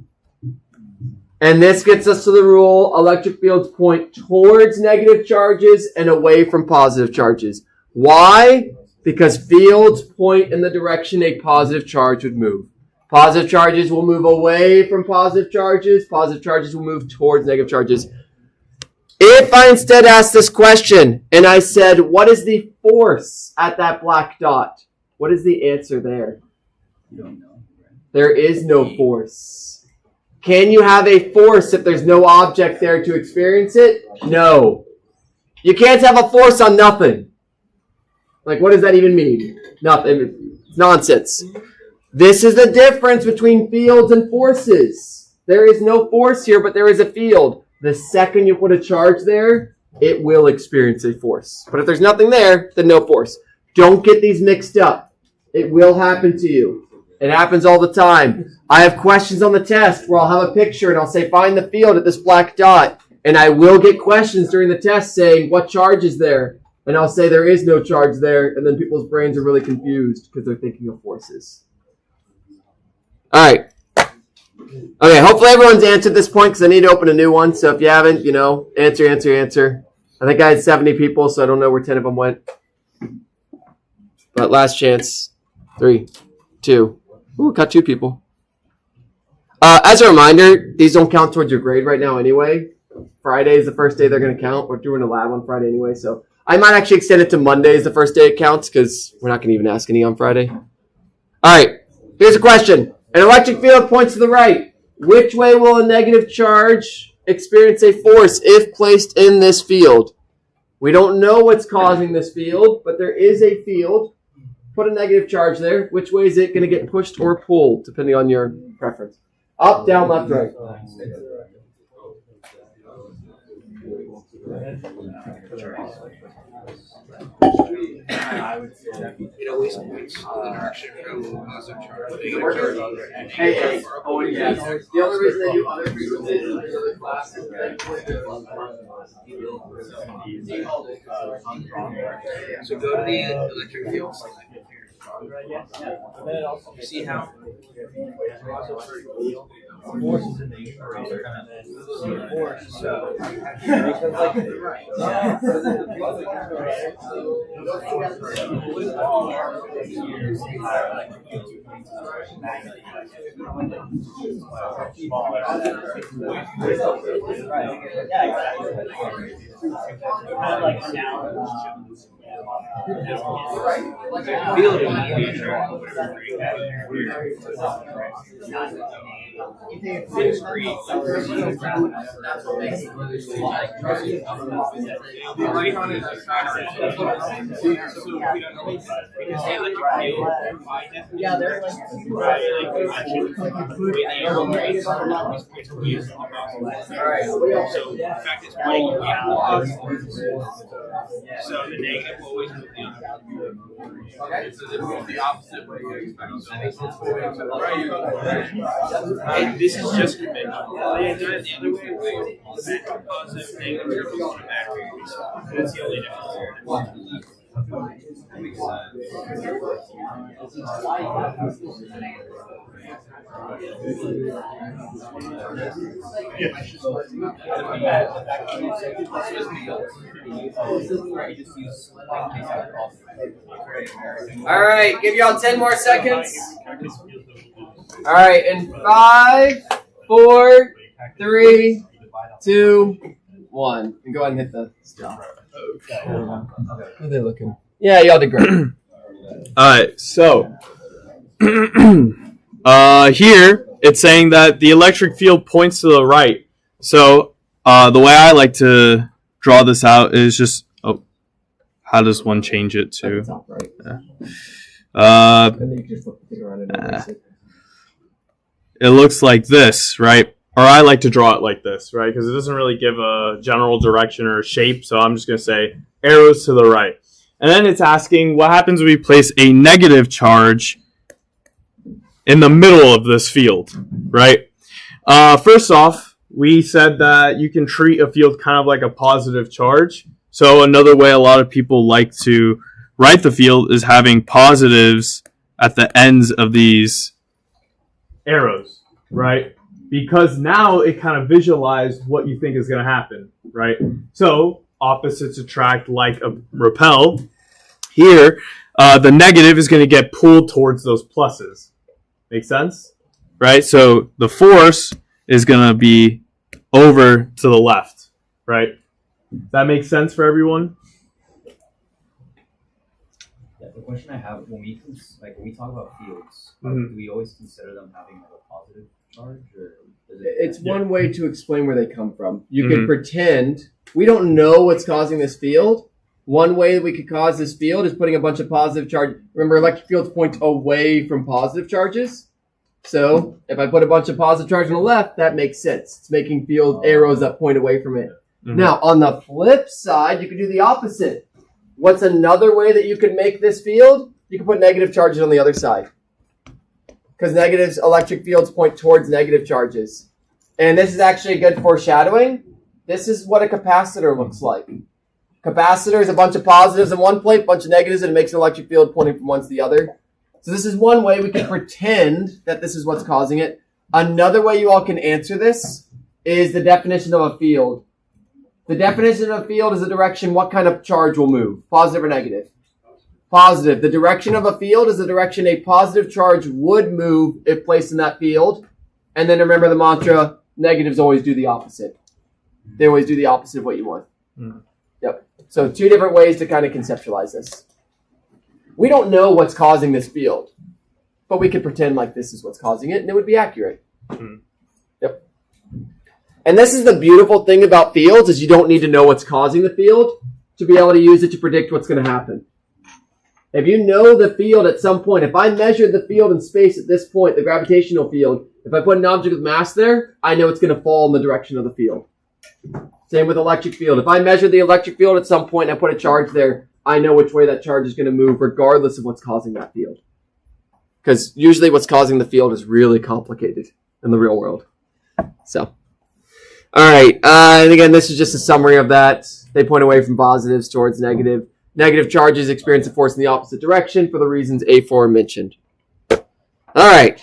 And this gets us to the rule, electric fields point towards negative charges and away from positive charges. Why? Because fields point in the direction a positive charge would move. Positive charges will move away from positive charges. Positive charges will move towards negative charges. If I instead asked this question and I said, what is the force at that black dot? What is the answer there? You don't know. There is no force. Can you have a force if there's no object there to experience it? No. You can't have a force on nothing. Like, what does that even mean? Nothing. It's nonsense. This is the difference between fields and forces. There is no force here, but there is a field. The second you put a charge there, it will experience a force. But if there's nothing there, then no force. Don't get these mixed up. It will happen to you. It happens all the time. I have questions on the test where I'll have a picture and I'll say, find the field at this black dot. And I will get questions during the test saying, what charge is there? And I'll say there is no charge there. And then people's brains are really confused because they're thinking of forces. All right. Okay, hopefully everyone's answered this point because I need to open a new one. So if you haven't, answer. I think I had 70 people, so I don't know where 10 of them went. But last chance. 3, 2. Ooh, got 2 people. As a reminder, these don't count towards your grade right now anyway. Friday is the first day they're going to count. We're doing a lab on Friday anyway, so I might actually extend it to Monday as the first day it counts because we're not going to even ask any on Friday. All right, here's a question. An electric field points to the right. Which way will a negative charge experience a force if placed in this field? We don't know what's causing this field, but there is a field. Put a negative charge there. Which way is it going to get pushed or pulled, depending on your preference? Up, down, left, right. It always points in the direction of positive charge. Negative charge. Hey. Oh, yeah. The only reason they do other frequencies in the other classes So go to the electric field. See how? Forces in the generator. Yeah, they're like so in fact it's pointing so the negative will always move the other. Okay, so this is the opposite way you expect. And this is just conventional. They do it the other way. Positive, negative, triple on a battery. That's the only difference. All right, give y'all 10 more seconds. All right, in 5, 4, 3, 2, 1. And go ahead and hit the stop. How are they looking? Yeah, y'all did great. All right, so here it's saying that the electric field points to the right. So the way I like to draw this out is just how does one change it to? Top right. And then you can just flip the thing around and erase it. It looks like this, right? Or I like to draw it like this, right? Because it doesn't really give a general direction or shape. So I'm just going to say arrows to the right. And then it's asking what happens when we place a negative charge in the middle of this field, right? First off, we said that you can treat a field kind of like a positive charge. So another way a lot of people like to write the field is having positives at the ends of these arrows, right? Because now it kind of visualized what you think is going to happen, right? So opposites attract like a repel. Here, the negative is going to get pulled towards those pluses. Make sense? Right? So the force is going to be over to the left, right? That makes sense for everyone? Yeah, the question I have when we talk about fields, Mhm. do we always consider them having like a positive charge, or is it? It's one way to explain where they come from. You Mhm. could pretend we don't know what's causing this field. One way that we could cause this field is putting a bunch of positive charge. Remember, electric fields point away from positive charges. So if I put a bunch of positive charge on the left, that makes sense. It's making field arrows that point away from it. Mhm. Now, on the flip side, you could do the opposite. What's another way that you could make this field? You can put negative charges on the other side. because negatives electric fields point towards negative charges. And this is actually good foreshadowing. This is what a capacitor looks like. Capacitor is a bunch of positives in one plate, bunch of negatives, and it makes an electric field pointing from one to the other. So this is one way we can pretend that this is what's causing it. Another way you all can answer this is the definition of a field. The definition of a field is a direction what kind of charge will move, positive or negative. Positive. The direction of a field is the direction a positive charge would move if placed in that field. And then remember the mantra, negatives always do the opposite. They always do the opposite of what you want. Yep. So 2 different ways to kind of conceptualize this. We don't know what's causing this field, but we could pretend like this is what's causing it, and it would be accurate. Yep. And this is the beautiful thing about fields, is you don't need to know what's causing the field to be able to use it to predict what's going to happen. If you know the field at some point, if I measured the field in space at this point, the gravitational field, if I put an object with mass there, I know it's going to fall in the direction of the field. Same with electric field. If I measure the electric field at some point and I put a charge there, I know which way that charge is going to move regardless of what's causing that field. Because usually what's causing the field is really complicated in the real world. So, all right. And again, this is just a summary of that. They point away from positives towards negative. Negative charges experience a force in the opposite direction for the reasons aforementioned. All right.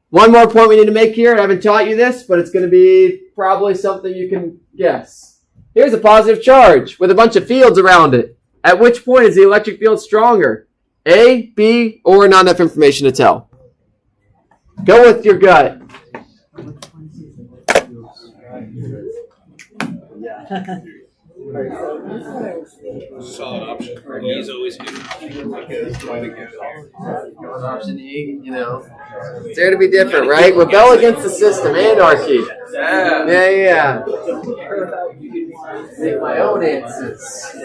One more point we need to make here. I haven't taught you this, but it's going to be probably something you can guess. Here's a positive charge with a bunch of fields around it. At which point is the electric field stronger? A, B, or not enough information to tell? Go with your gut. Solid option. He's always good. Option E, you know. Dare to be different, right? Rebel against the system. Anarchy. Yeah. Make my own answers.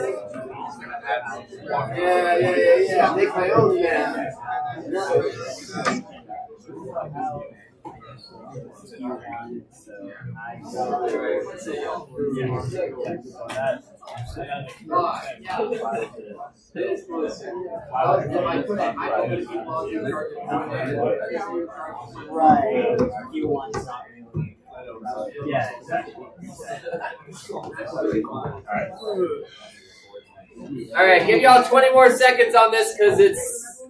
Yeah. Make my own, yeah. Right. You want something. Yeah, exactly. All right, give y'all 20 more seconds on this because it's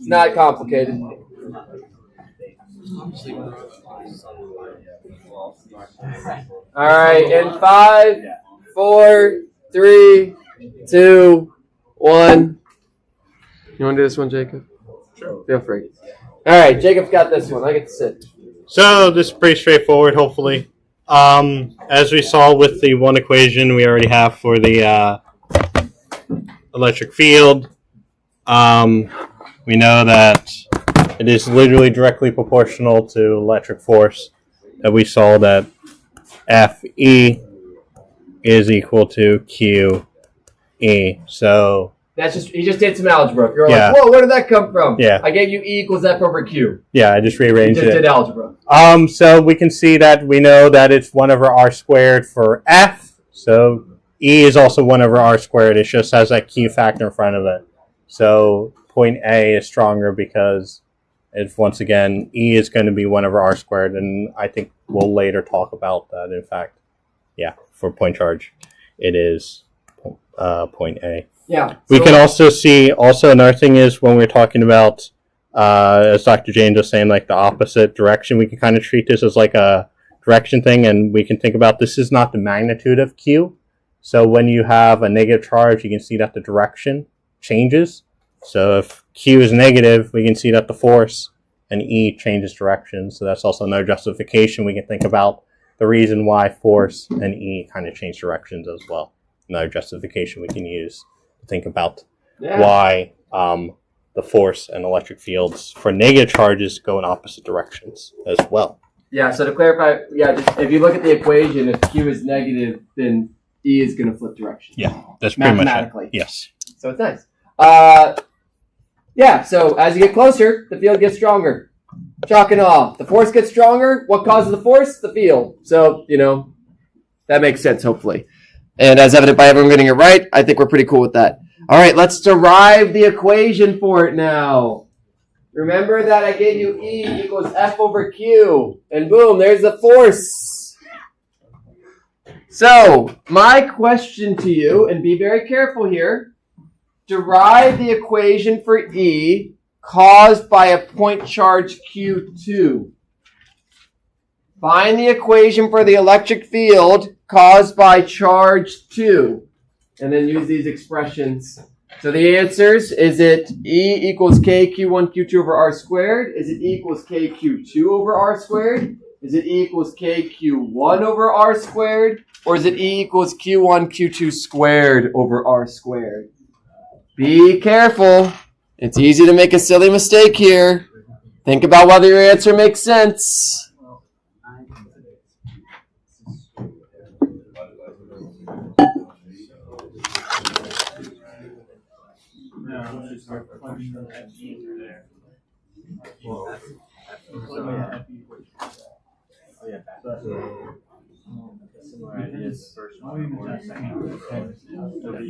not complicated. All right, in 5, 4, 3, 2, 1. You want to do this one, Jacob? Sure. Feel free. All right, Jacob's got this one. I get to sit. So this is pretty straightforward, hopefully. As we saw with the one equation we already have for the electric field, we know that it is literally directly proportional to electric force. That we saw that Fe is equal to QE. So That's just, you just did some algebra. You're Yeah. like, whoa, where did that come from? Yeah. I gave you E equals F over Q. yeah, I just You rearranged just it. did algebra. So we can see that we know that it's 1 over r squared for F. So E is also 1 over r squared. It just has that Q factor in front of it. So point A is stronger because it's, once again, E is going to be 1 over r squared. And I think we'll later talk about that. In fact, yeah, for point charge, it is point A. Yeah. We can also see, another thing is when we're talking about, as Dr. James was saying, like the opposite direction, we can kind of treat this as like a direction thing, and we can think about this is not the magnitude of Q. So when you have a negative charge, you can see that the direction changes. So if Q is negative, we can see that the force and E changes direction. So that's also another justification. We can think about the reason why force and E kind of change directions as well. Another justification we can use to think about why the force and electric fields for negative charges go in opposite directions as well. Yeah, so to clarify, just, if you look at the equation, if Q is negative, then E is going to flip direction. Yeah, that's pretty much it. Mathematically. Yes. So it's nice. So as you get closer, the field gets stronger. Chalk and all. The force gets stronger. What causes the force? The field. So, that makes sense, hopefully. And as evident by everyone getting it right, I think we're pretty cool with that. All right, let's derive the equation for it now. Remember that I gave you E equals F over Q. And boom, there's the force. So, my question to you, and be very careful here, derive the equation for E caused by a point charge Q2. Find the equation for the electric field caused by charge 2. And then use these expressions. So the answers, is it E equals KQ1 Q2 over R squared? Is it E equals KQ2 over R squared? Is it E equals KQ1 over R squared? Or is it E equals Q1 Q2 squared over R squared? Be careful. It's easy to make a silly mistake here. Think about whether your answer makes sense.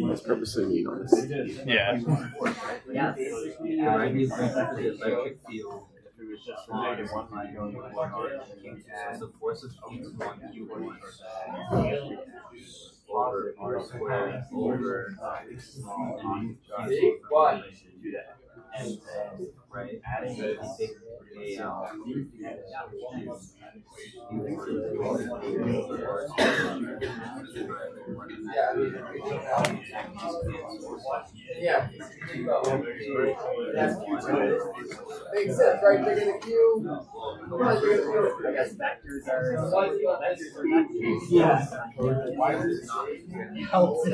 Let's purposely lean on this. Yeah. Yeah. Electric field. The force of Q1 over R squared over What? And right, adding Yeah. Makes sense, right? Bigger than Q. I guess vectors are. Yeah. Helps.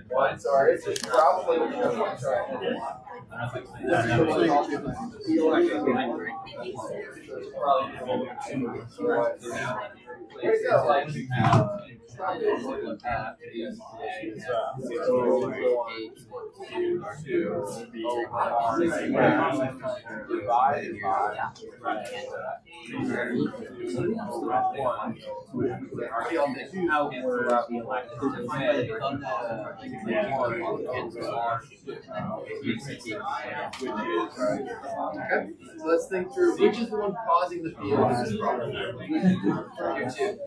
One, sorry, it's just probably one Okay, so let's think through which is the one causing the field in this problem. Q2.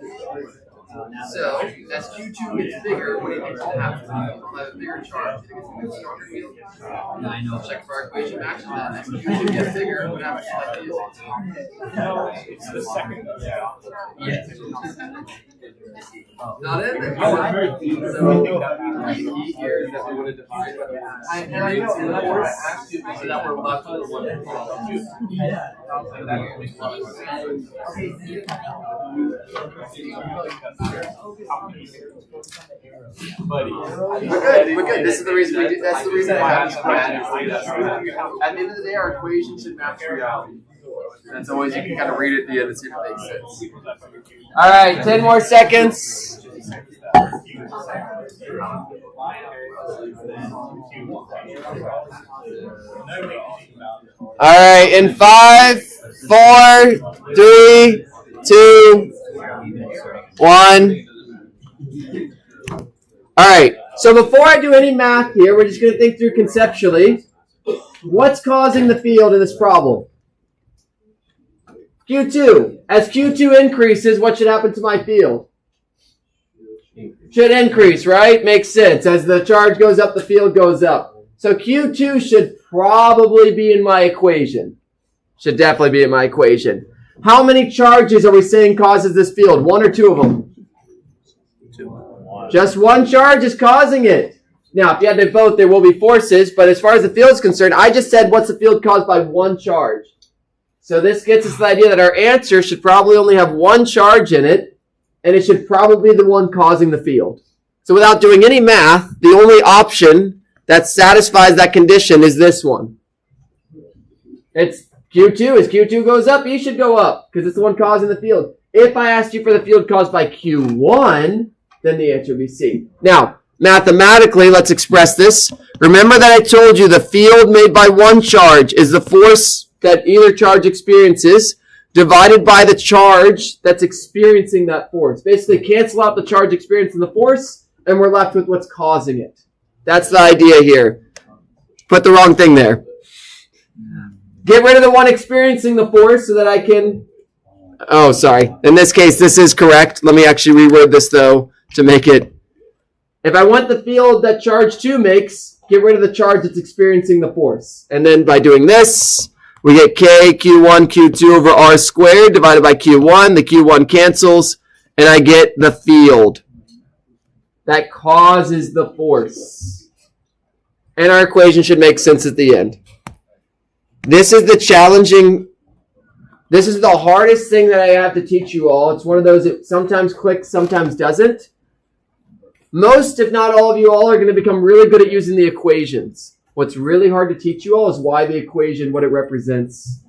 So as Q2 gets bigger, what do you think is going to happen? It'll have a bigger charge. Do you think it's going to be a stronger field? I know. Check for our equation matches that. As Q2 gets bigger, what happens to that field? It's the second. Yes. Not in there. So the key here is that we want to define and I know, and I want to ask you so that we're left with one. We're good. This is the reason we do. That's the reason we have these mathematics. At the end of the day, our equation should match reality. That's always, you can kind of read it at the end and see if it makes sense. All right, 10 more seconds. All right, in 5, 4, 3, 2, 1. All right, so before I do any math here, we're just going to think through conceptually. What's causing the field in this problem? Q2. As Q2 increases, what should happen to my field? Should increase, right? Makes sense. As the charge goes up, the field goes up. So Q2 should probably be in my equation. Should definitely be in my equation. How many charges are we saying causes this field? One or two of them? Just one charge is causing it. Now, if you had to vote, there will be forces, but as far as the field is concerned, I just said what's the field caused by one charge. So this gets us the idea that our answer should probably only have one charge in it, and it should probably be the one causing the field. So without doing any math, the only option that satisfies that condition is this one. It's Q2. As Q2 goes up, E should go up because it's the one causing the field. If I asked you for the field caused by Q1, then the answer would be C. Now, mathematically, let's express this. Remember that I told you the field made by one charge is the force that either charge experiences divided by the charge that's experiencing that force. Basically, cancel out the charge experiencing the force, and we're left with what's causing it. That's the idea here. Put the wrong thing there. Get rid of the one experiencing the force so that I can... Oh, sorry. In this case, this is correct. Let me actually reword this, though, to make it... If I want the field that charge 2 makes, get rid of the charge that's experiencing the force. And then by doing this, we get K, Q1, Q2 over R squared divided by Q1. The Q1 cancels, and I get the field that causes the force. And our equation should make sense at the end. This is the hardest thing that I have to teach you all. It's one of those that sometimes clicks, sometimes doesn't. Most, if not all of you all, are going to become really good at using the equations. What's really hard to teach you all is why the equation, what it represents,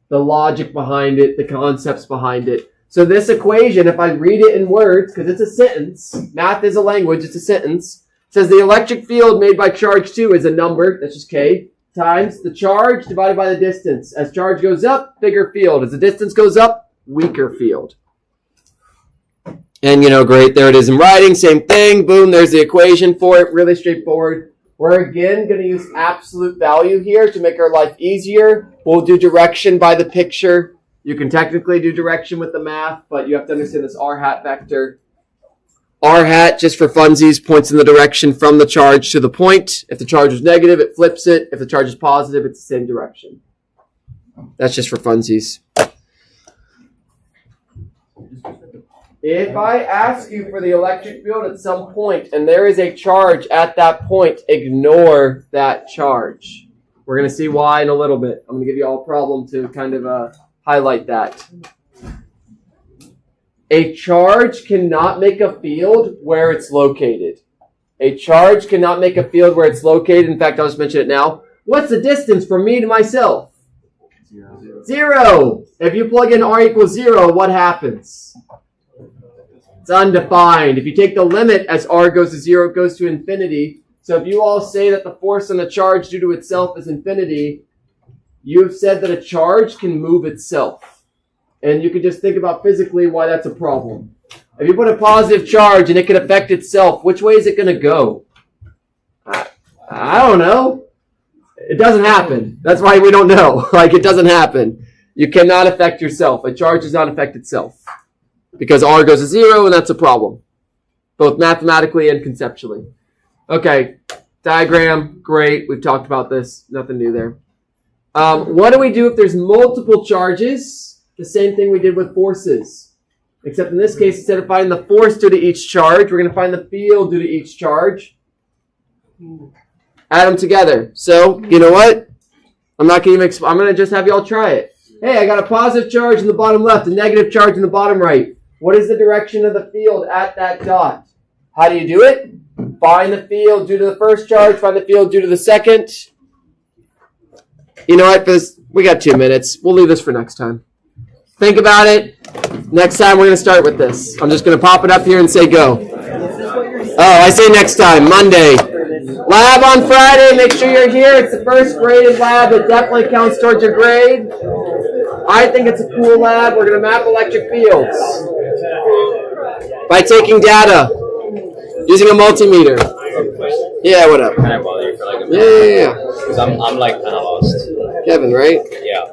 the logic behind it, the concepts behind it. So this equation, if I read it in words, because it's a sentence, math is a language, it's a sentence, it says the electric field made by charge 2 is a number, that's just K, times the charge divided by the distance. As charge goes up, bigger field. As the distance goes up, weaker field. And, great, there it is in writing, same thing, boom, there's the equation for it, really straightforward. We're again going to use absolute value here to make our life easier. We'll do direction by the picture. You can technically do direction with the math, but you have to understand this r hat vector. R hat, just for funsies, points in the direction from the charge to the point. If the charge is negative, it flips it. If the charge is positive, it's the same direction. That's just for funsies. If I ask you for the electric field at some point and there is a charge at that point, ignore that charge. We're going to see why in a little bit. I'm going to give you all a problem to kind of highlight that. A charge cannot make a field where it's located. A charge cannot make a field where it's located. In fact, I'll just mention it now. What's the distance from me to myself? 0. If you plug in r equals 0, what happens? It's undefined. If you take the limit as r goes to 0, it goes to infinity. So if you all say that the force on the charge due to itself is infinity, you have said that a charge can move itself. And you can just think about physically why that's a problem. If you put a positive charge and it can affect itself, which way is it going to go? I don't know. It doesn't happen. That's why we don't know. It doesn't happen. You cannot affect yourself. A charge does not affect itself. Because r goes to 0, and that's a problem. Both mathematically and conceptually. Okay, diagram, great. We've talked about this. Nothing new there. What do we do if there's multiple charges? The same thing we did with forces. Except in this case, instead of finding the force due to each charge, we're going to find the field due to each charge. Add them together. So, you know what? I'm not going to I'm going to just have you all try it. Hey, I got a positive charge in the bottom left, a negative charge in the bottom right. What is the direction of the field at that dot? How do you do it? Find the field due to the first charge, find the field due to the second. You know what? We got 2 minutes. We'll leave this for next time. Think about it. Next time we're going to start with this. I'm just going to pop it up here and say go. Oh, I say next time, Monday. Lab on Friday. Make sure you're here. It's the first graded lab. It definitely counts towards your grade. I think it's a cool lab. We're going to map electric fields by taking data using a multimeter. Yeah, what up? Can I bother you for like a minute? Yeah. Because I'm like kind of lost. Kevin, right? Yeah.